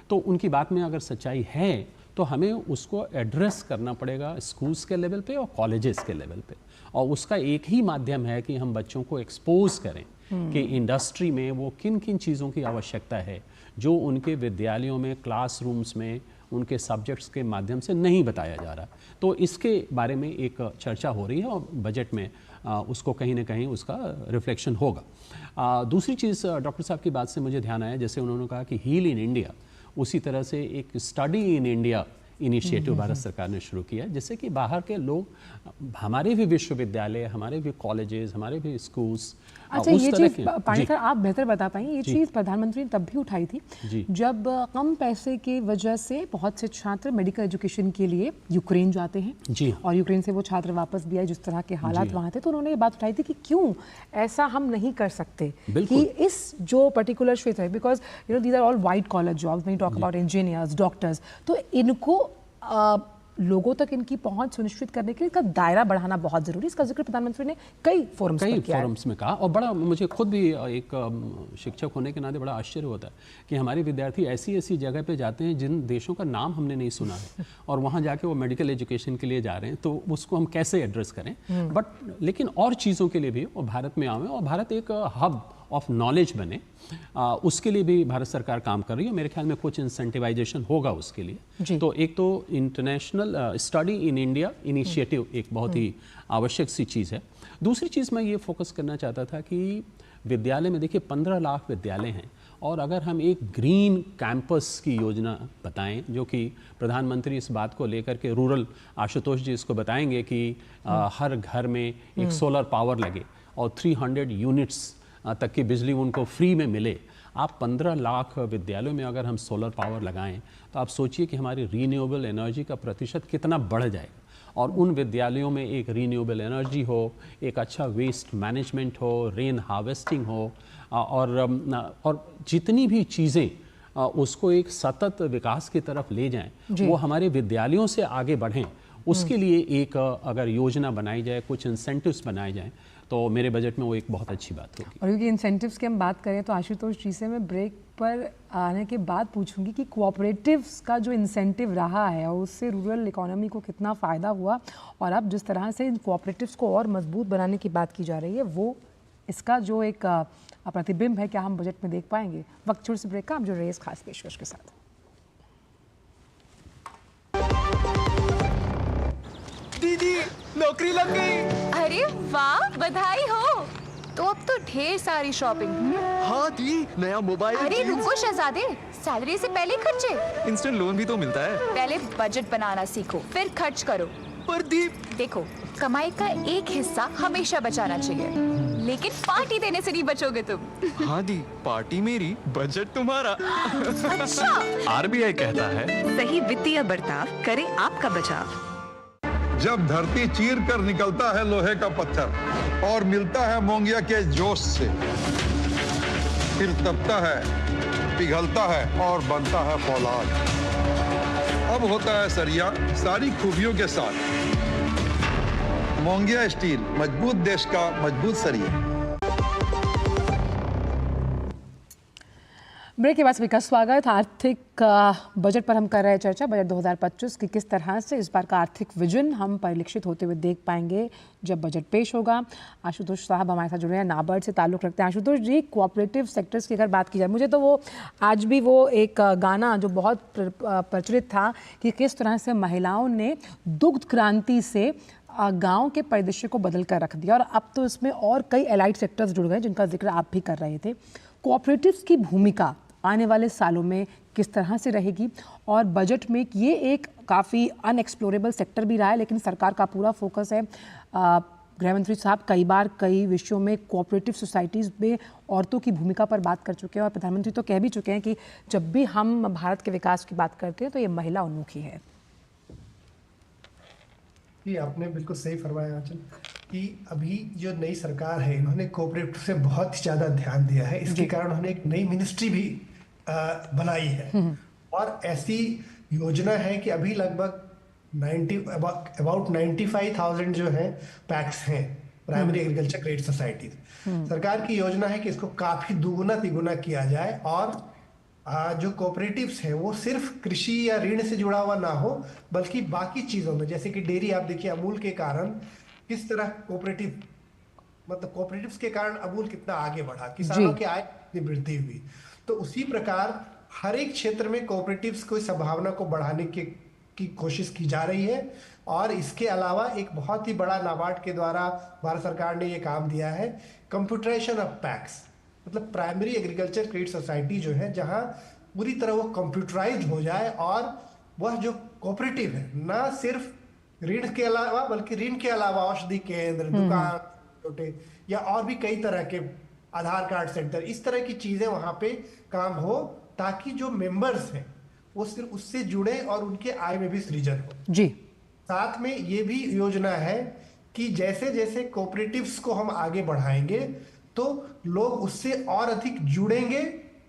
तो उनकी बात में अगर सच्चाई है तो हमें उसको एड्रेस करना पड़ेगा स्कूल्स के लेवल पे और कॉलेजेस के लेवल पे, और उसका एक ही माध्यम है कि हम बच्चों को एक्सपोज करें कि इंडस्ट्री में वो किन किन चीज़ों की आवश्यकता है जो उनके विद्यालयों में, क्लासरूम्स में, उनके सब्जेक्ट्स के माध्यम से नहीं बताया जा रहा। तो इसके बारे में एक चर्चा हो रही है, और बजट में उसको कहीं ना कहीं उसका रिफ्लेक्शन होगा। दूसरी चीज़ डॉक्टर साहब की बात से मुझे ध्यान आया, जैसे उन्होंने कहा कि हील इन इंडिया, उसी तरह से एक study in India initiative Bharat सरकार ने शुरू किया, जिससे कि बाहर के लोग, हमारे भी विश्वविद्यालय, हमारे भी कॉलेजेस, हमारे भी स्कूल्स। अच्छा, ये चीज़ पांडे सर आप बेहतर बता पाएंगे, ये चीज़ प्रधानमंत्री ने तब भी उठाई थी जब कम पैसे की वजह से बहुत से छात्र मेडिकल एजुकेशन के लिए यूक्रेन जाते हैं, और यूक्रेन से वो छात्र वापस भी आए, जिस तरह के हालात वहाँ थे। तो उन्होंने ये बात उठाई थी कि क्यों ऐसा हम नहीं कर सकते कि इस जो पर्टिकुलर क्षेत्र है, because you know these are all white collar jobs, when you talk about engineers, doctors, तो इनको लोगों तक इनकी पहुंच सुनिश्चित करने के लिए इसका दायरा बढ़ाना बहुत जरूरी है। इसका जिक्र प्रधानमंत्री ने कई फोरम्स में कहा, और बड़ा मुझे खुद भी एक शिक्षक होने के नाते बड़ा आश्चर्य होता है कि हमारे विद्यार्थी ऐसी ऐसी जगह पे जाते हैं जिन देशों का नाम हमने नहीं सुना है, और वहाँ जाके वो मेडिकल एजुकेशन के लिए जा रहे हैं। तो उसको हम कैसे एड्रेस करें, बट लेकिन और चीज़ों के लिए भी वो भारत में आवे और भारत एक हब ऑफ नॉलेज बने, उसके लिए भी भारत सरकार काम कर रही है। मेरे ख्याल में कुछ इंसेंटिवाइजेशन होगा उसके लिए। तो एक तो international study in India initiative एक बहुत ही आवश्यक सी चीज़ है। दूसरी चीज़ मैं ये फोकस करना चाहता था कि विद्यालय में, देखिए 15 लाख विद्यालय हैं, और अगर हम एक ग्रीन कैंपस की योजना बताएं, जो कि प्रधानमंत्री इस बात को लेकर के, रूरल आशुतोष जी इसको बताएंगे कि हर घर में एक सोलर पावर लगे और 300 यूनिट्स तक की बिजली उनको फ्री में मिले। आप 15 लाख विद्यालयों में अगर हम सोलर पावर लगाएं तो आप सोचिए कि हमारी रीन्यूएबल एनर्जी का प्रतिशत कितना बढ़ जाएगा। और उन विद्यालयों में एक रीन्यूएबल एनर्जी हो, एक अच्छा वेस्ट मैनेजमेंट हो, रेन हार्वेस्टिंग हो, और जितनी भी चीज़ें उसको एक सतत विकास की तरफ ले जाएं, वो हमारे विद्यालयों से आगे बढ़ें, उसके लिए एक अगर योजना बनाई जाए, कुछ इंसेंटिव्स बनाए जाएं, तो मेरे बजट में वो एक बहुत अच्छी बात होगी। और क्योंकि इंसेंटिव्स की हम बात करें तो आशुतोष जी से मैं ब्रेक पर आने के बाद पूछूंगी कि कोऑपरेटिव्स का जो इंसेंटिव रहा है और उससे रूरल इकोनॉमी को कितना फ़ायदा हुआ, और अब जिस तरह से इन कोऑपरेटिव्स को और मजबूत बनाने की बात की जा रही है, वो इसका जो एक प्रतिबिंब है क्या हम बजट में देख पाएंगे। वक्त छोटे से ब्रेक का, आप जो रहे इस खास पेशकश के साथ। दीदी नौकरी लग गई। अरे वाह, बधाई हो। तो अब तो ढेर सारी शॉपिंग। हाँ दी, नया मोबाइल। अरे रुको शहजादे, सैलरी से पहले खर्चे। इंस्टेंट लोन भी तो मिलता है। पहले बजट बनाना सीखो, फिर खर्च करो। पर दी, देखो, कमाई का एक हिस्सा हमेशा बचाना चाहिए, लेकिन पार्टी देने से नहीं बचोगे तुम। हाँ दी, पार्टी मेरी, बजट तुम्हारा। अच्छा, आरबीआई कहता है, सही वित्तीय बर्ताव करे आपका बचाव। जब धरती चीर कर निकलता है लोहे का पत्थर और मिलता है मोंगिया के जोश से, फिर तपता है, पिघलता है और बनता है फौलाद। अब होता है सरिया सारी खूबियों के साथ। मोंगिया स्टील, मजबूत देश का मजबूत सरिया। ब्रेक के बाद सभी का स्वागत। आर्थिक बजट पर हम कर रहे हैं चर्चा। बजट 2025 की किस तरह से इस बार का आर्थिक विजन हम परिलक्षित होते हुए देख पाएंगे जब बजट पेश होगा। आशुतोष साहब हमारे साथ जुड़े हैं, नाबार्ड से ताल्लुक़ रखते हैं। आशुतोष जी, कोऑपरेटिव सेक्टर्स की अगर बात की जाए, मुझे तो वो आज भी वो एक गाना जो बहुत प्रचलित था कि किस तरह से महिलाओं ने दुग्ध क्रांति से गांव के परिदृश्य को बदल कर रख दिया, और अब तो इसमें और कई एलाइड सेक्टर्स जुड़ गए जिनका जिक्र आप भी कर रहे थे। कोऑपरेटिव्स की भूमिका आने वाले सालों में किस तरह से रहेगी, और बजट में ये एक काफ़ी अनएक्सप्लोरेबल सेक्टर भी रहा है, लेकिन सरकार का पूरा फोकस है। गृह मंत्री साहब कई बार कई विषयों में कोऑपरेटिव सोसाइटीज़ में औरतों की भूमिका पर बात कर चुके हैं, और प्रधानमंत्री तो कह भी चुके हैं कि जब भी हम भारत के विकास की बात करते हैं तो ये महिला उन्मुखी है। जी, आपने बिल्कुल सही फरमाया आंचल कि अभी जो नई सरकार है, इन्होंने कोऑपरेटिव से बहुत ही ज़्यादा ध्यान दिया है। इसके कारण उन्होंने एक नई मिनिस्ट्री भी बनाई है, और ऐसी योजना है कि अभी लगभग अबाउट 95,000 जो है पैक्स हैं, प्राइमरी एग्रीकल्चर क्रेडिट सोसाइटीज। सरकार की योजना है कि इसको काफ़ी दुगुना तिगुना किया जाए, और जो कोऑपरेटिव्स हैं वो सिर्फ कृषि या ऋण से जुड़ा हुआ ना हो, बल्कि बाकी चीज़ों में, जैसे कि डेयरी, आप देखिए अमूल के कारण किस तरह कोऑपरेटिव्स के कारण अमूल कितना आगे बढ़ा, किसानों की आय कितनी वृद्धि हुई। तो उसी प्रकार हर एक क्षेत्र में कोऑपरेटिव्स की संभावना को बढ़ाने की कोशिश की जा रही है। और इसके अलावा एक बहुत ही बड़ा नाबार्ड के द्वारा भारत सरकार ने ये काम दिया है, कंप्यूटराइजेशन ऑफ पैक्स, मतलब प्राइमरी एग्रीकल्चर क्रेडिट सोसाइटी जो है, जहां पूरी तरह वो कंप्यूटराइज्ड हो जाए, और वह जो कोऑपरेटिव है ना सिर्फ ऋण के अलावा, बल्कि ऋण के अलावा औषधि केंद्र, दुकान, छोटे या और भी कई तरह के आधार कार्ड सेंटर, इस तरह की चीजें वहां पे काम हो, ताकि जो मेंबर्स हैं वो सिर्फ उससे जुड़े और उनके आय में भी सृजन हो। जी, साथ में ये भी योजना है कि जैसे जैसे कोऑपरेटिव्स को हम आगे बढ़ाएंगे तो लोग उससे और अधिक जुड़ेंगे,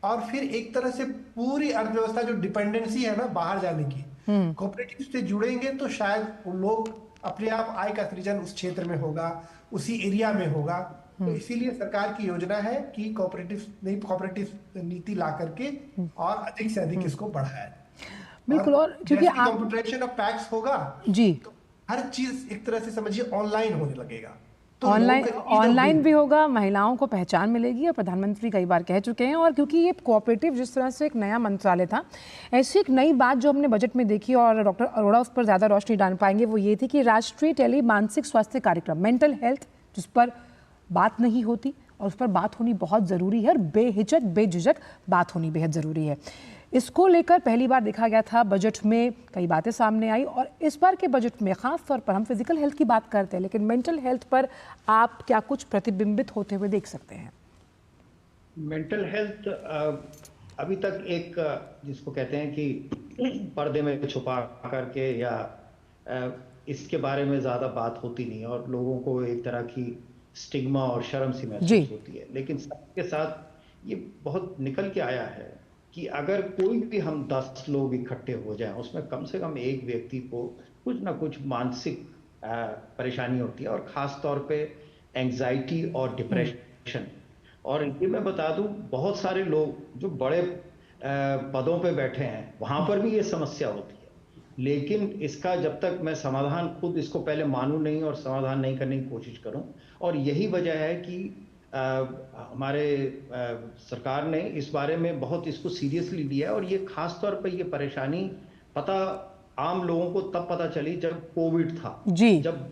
और फिर एक तरह से पूरी अर्थव्यवस्था जो डिपेंडेंसी है ना बाहर जाने की, कोऑपरेटिव से जुड़ेंगे तो शायद लोग अपने आप आय का सृजन उस क्षेत्र में होगा, उसी एरिया में होगा। तो इसीलिए सरकार की योजना है कि कोऑपरेटिव नीति ला करके और अधिक से अधिक इसको बढ़ाया जाए। बिल्कुल, और क्योंकि कंप्यूटराइजेशन ऑफ पैक्स होगा जी, तो हर चीज एक तरह से समझिए ऑनलाइन होने लगेगा, तो ऑनलाइन भी होगा, महिलाओं को पहचान मिलेगी, और प्रधानमंत्री कई बार कह चुके हैं। और क्योंकि ये कोऑपरेटिव जिस तरह से एक नया मंत्रालय था, ऐसी एक नई बात जो हमने बजट में देखी और डॉक्टर अरोड़ा उस पर ज़्यादा रोशनी डाल पाएंगे, वो ये थी कि राष्ट्रीय टेली मानसिक स्वास्थ्य कार्यक्रम, मेंटल हेल्थ, जिस पर बात नहीं होती और उस पर बात होनी बहुत ज़रूरी है, और बेहिचक बेझिझक बात होनी बेहद ज़रूरी है। इसको लेकर पहली बार देखा गया था बजट में, कई बातें सामने आई, और इस बार के बजट में ख़ास तौर पर हम फिजिकल हेल्थ की बात करते हैं, लेकिन मेंटल हेल्थ पर आप क्या कुछ प्रतिबिंबित होते हुए देख सकते हैं? मेंटल हेल्थ अभी तक एक जिसको कहते हैं कि पर्दे में छुपा करके या इसके बारे में ज़्यादा बात होती नहीं और लोगों को एक तरह की स्टिग्मा और शर्म सी महसूस होती है। लेकिन सबके साथ ये बहुत निकल के आया है कि अगर कोई भी हम 10 लोग इकट्ठे हो जाएं, उसमें कम से कम एक व्यक्ति को कुछ ना कुछ मानसिक परेशानी होती है और ख़ास तौर पे एंग्जाइटी और डिप्रेशन। और ये मैं बता दूं, बहुत सारे लोग जो बड़े पदों पे बैठे हैं वहाँ पर भी ये समस्या होती है। लेकिन इसका जब तक मैं समाधान खुद इसको पहले मानूं नहीं और समाधान नहीं करने की कोशिश करूं, और यही वजह है कि हमारे सरकार ने इस बारे में बहुत इसको सीरियसली लिया है। और ये खास तौर पर ये परेशानी आम लोगों को तब पता चली जब कोविड था जी, जब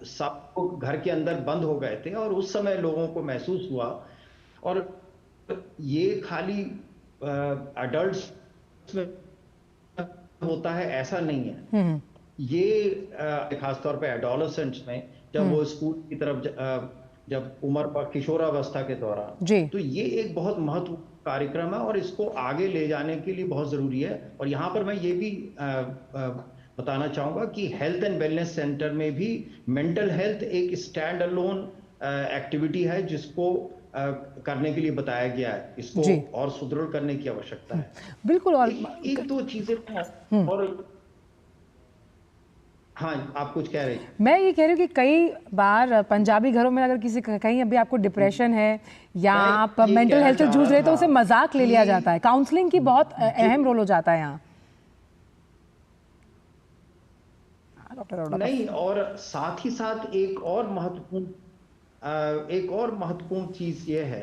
सब लोग घर के अंदर बंद हो गए थे और उस समय लोगों को महसूस हुआ। और ये खाली एडल्ट्स में होता है ऐसा नहीं है, ये खासतौर पे एडोलेसेंट्स में जब वो स्कूल की तरफ जब उम्र पर किशोरावस्था के दौरान, तो ये एक बहुत महत्वपूर्ण कार्यक्रम है और इसको आगे ले जाने के लिए बहुत जरूरी है। और यहाँ पर मैं ये भी बताना चाहूंगा कि हेल्थ एंड वेलनेस सेंटर में भी मेंटल हेल्थ एक स्टैंड अलोन एक्टिविटी है जिसको करने के लिए बताया गया है। इसको और सुदृढ़ करने की आवश्यकता है। बिल्कुल। और एक दो चीजें और हाँ, आप कुछ कह रहे हैं? मैं ये कह रही हूँ कि कई बार पंजाबी घरों में अगर किसी कहीं अभी आपको डिप्रेशन है या आप मेंटल हेल्थ से जूझ रहे तो उसे मजाक ले लिया जाता है। काउंसलिंग की बहुत अहम रोल हो जाता है यहाँ। नहीं, और साथ ही साथ एक और महत्वपूर्ण चीज ये है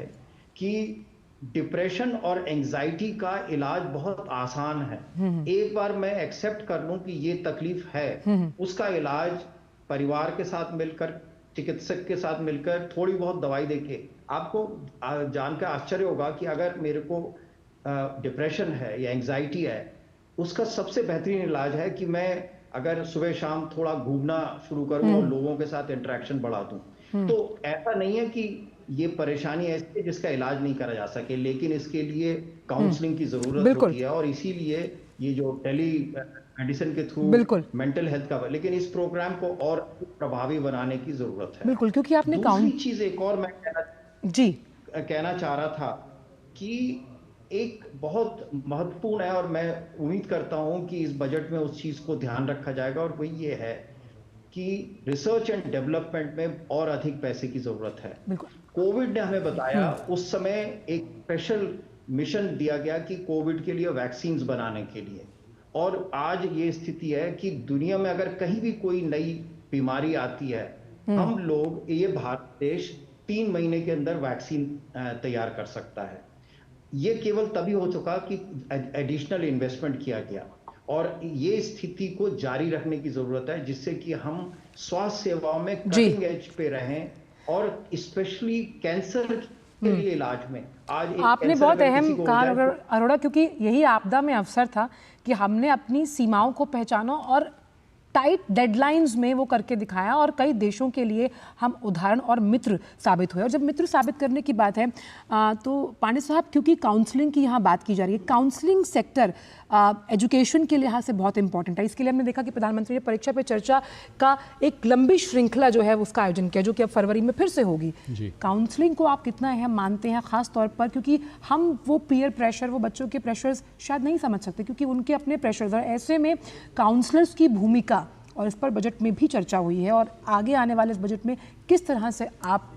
कि डिप्रेशन और एंजाइटी का इलाज बहुत आसान है। एक बार मैं एक्सेप्ट कर लूं कि ये तकलीफ है, उसका इलाज परिवार के साथ मिलकर, चिकित्सक के साथ मिलकर थोड़ी बहुत दवाई देके, आपको जानकर आश्चर्य होगा कि अगर मेरे को डिप्रेशन है या एंजाइटी है, उसका सबसे बेहतरीन इलाज है कि मैं अगर सुबह शाम थोड़ा घूमना शुरू करूं और लोगों के साथ इंटरेक्शन बढ़ा दूं। तो ऐसा नहीं है कि ये परेशानी ऐसी है जिसका इलाज नहीं करा जा सके, लेकिन इसके लिए काउंसलिंग की जरूरत होती है। और इसीलिए ये जो टेली मेडिसिन के थ्रू मेंटल हेल्थ का, लेकिन इस प्रोग्राम को और प्रभावी बनाने की जरूरत है। बिल्कुल, क्योंकि आपने दूसरी चीज एक और मैं कहना चाह रहा था कि एक बहुत महत्वपूर्ण है और मैं उम्मीद करता हूं कि इस बजट में उस चीज को ध्यान रखा जाएगा, और वही ये है कि रिसर्च एंड डेवलपमेंट में और अधिक पैसे की जरूरत है। कोविड ने हमें बताया, उस समय एक स्पेशल मिशन दिया गया कि कोविड के लिए वैक्सीन्स बनाने के लिए, और आज ये स्थिति है कि दुनिया में अगर कहीं भी कोई नई बीमारी आती है, हम लोग, ये भारत देश 3 महीने के अंदर वैक्सीन तैयार कर सकता है। ये केवल तभी हो चुका कि एडिशनल इन्वेस्टमेंट किया गया, और ये स्थिति को जारी रखने की जरूरत है जिससे कि हम स्वास्थ्य सेवाओं में कटिंग एज पे रहें, और स्पेशली कैंसर के लिए इलाज में। आज आपने बहुत अहम कहा अरोड़ा, क्योंकि यही आपदा में अवसर था कि हमने अपनी सीमाओं को पहचाना और टाइट डेडलाइंस में वो करके दिखाया, और कई देशों के लिए हम उदाहरण और मित्र साबित हुए। और जब मित्र साबित करने की बात है तो पांडे साहब, क्योंकि काउंसलिंग की यहाँ बात की जा रही है, काउंसलिंग सेक्टर एजुकेशन के लिहाज से बहुत इंपॉर्टेंट है। इसके लिए हमने देखा कि प्रधानमंत्री ने परीक्षा पे चर्चा का एक लंबी श्रृंखला जो है उसका आयोजन किया, जो कि अब फरवरी में फिर से होगी। काउंसलिंग को आप कितना अहम मानते हैं, खास तौर पर क्योंकि हम वो पीयर प्रेशर, वो बच्चों के प्रेशर्स शायद नहीं समझ सकते, क्योंकि उनके अपने प्रेशर्स, और ऐसे में काउंसलर्स की भूमिका, और इस पर बजट में भी चर्चा हुई है, और आगे आने वाले इस बजट में किस तरह से आप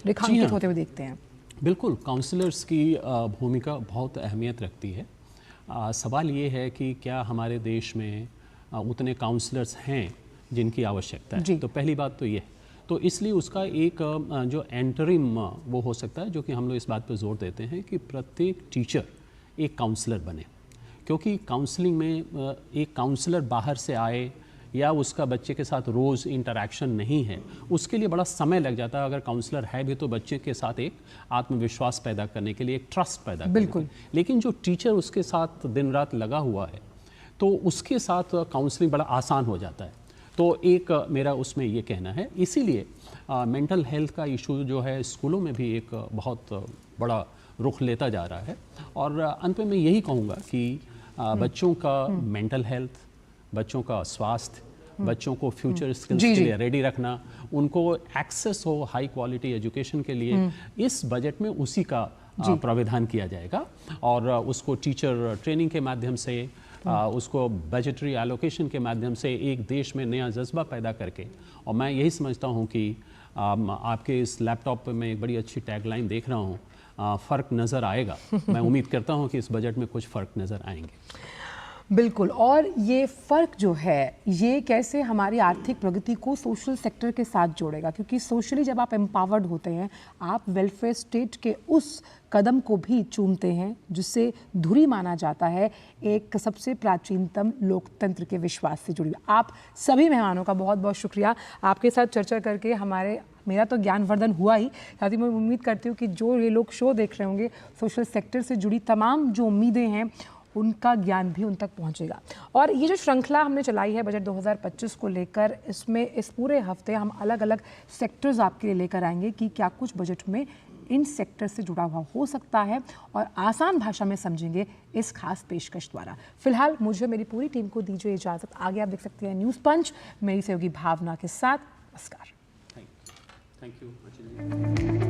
रेखांकित होते हुए देखते हैं? बिल्कुल, काउंसलर्स की भूमिका बहुत अहमियत रखती है। सवाल ये है कि क्या हमारे देश में उतने काउंसलर्स हैं जिनकी आवश्यकता है? तो पहली बात तो ये है, तो इसलिए उसका एक जो एंटरिम वो हो सकता है, जो कि हम लोग इस बात पर जोर देते हैं कि प्रत्येक टीचर एक काउंसलर बने, क्योंकि काउंसलिंग में एक काउंसलर बाहर से आए या उसका बच्चे के साथ रोज़ इंटरेक्शन नहीं है, उसके लिए बड़ा समय लग जाता है। अगर काउंसलर है भी तो बच्चे के साथ एक आत्मविश्वास पैदा करने के लिए, एक ट्रस्ट पैदा करने के लिए। लेकिन जो टीचर उसके साथ दिन रात लगा हुआ है, तो उसके साथ काउंसलिंग बड़ा आसान हो जाता है। तो एक मेरा उसमें ये कहना है, इसीलिए मेंटल हेल्थ का इशू जो है स्कूलों में भी एक बहुत बड़ा रुख लेता जा रहा है। और अंत में मैं यही कहूँगा कि बच्चों का मेंटल हेल्थ, बच्चों का स्वास्थ्य, बच्चों को फ्यूचर स्किल्स के लिए रेडी रखना, उनको एक्सेस हो हाई क्वालिटी एजुकेशन के लिए, इस बजट में उसी का प्रावधान किया जाएगा। और उसको टीचर ट्रेनिंग के माध्यम से, उसको बजटरी एलोकेशन के माध्यम से एक देश में नया जज्बा पैदा करके, और मैं यही समझता हूँ कि आपके इस लैपटॉप पे मैं एक बड़ी अच्छी टैगलाइन देख रहा हूँ, फ़र्क नज़र आएगा। मैं उम्मीद करता हूँ कि इस बजट में कुछ फ़र्क नज़र आएंगे। बिल्कुल, और ये फ़र्क जो है ये कैसे हमारी आर्थिक प्रगति को सोशल सेक्टर के साथ जोड़ेगा, क्योंकि सोशली जब आप एम्पावर्ड होते हैं आप वेलफेयर स्टेट के उस कदम को भी चूमते हैं जिससे धुरी माना जाता है एक सबसे प्राचीनतम लोकतंत्र के विश्वास से जुड़ी। आप सभी मेहमानों का बहुत बहुत शुक्रिया। आपके साथ चर्चा करके मेरा तो ज्ञानवर्धन हुआ ही, साथ ही मैं उम्मीद करती हूँ कि जो ये लोग शो देख रहे होंगे, सोशल सेक्टर से जुड़ी तमाम जो उम्मीदें हैं उनका ज्ञान भी उन तक पहुंचेगा। और ये जो श्रृंखला हमने चलाई है बजट 2025 को लेकर, इसमें इस पूरे हफ्ते हम अलग अलग सेक्टर्स आपके लिए लेकर आएंगे कि क्या कुछ बजट में इन सेक्टर से जुड़ा हुआ हो सकता है, और आसान भाषा में समझेंगे इस खास पेशकश द्वारा। फिलहाल मुझे मेरी पूरी टीम को दीजिए इजाज़त। आगे आप देख सकते हैं न्यूज़ पंच मेरी सहयोगी भावना के साथ। नमस्कार। Thank you.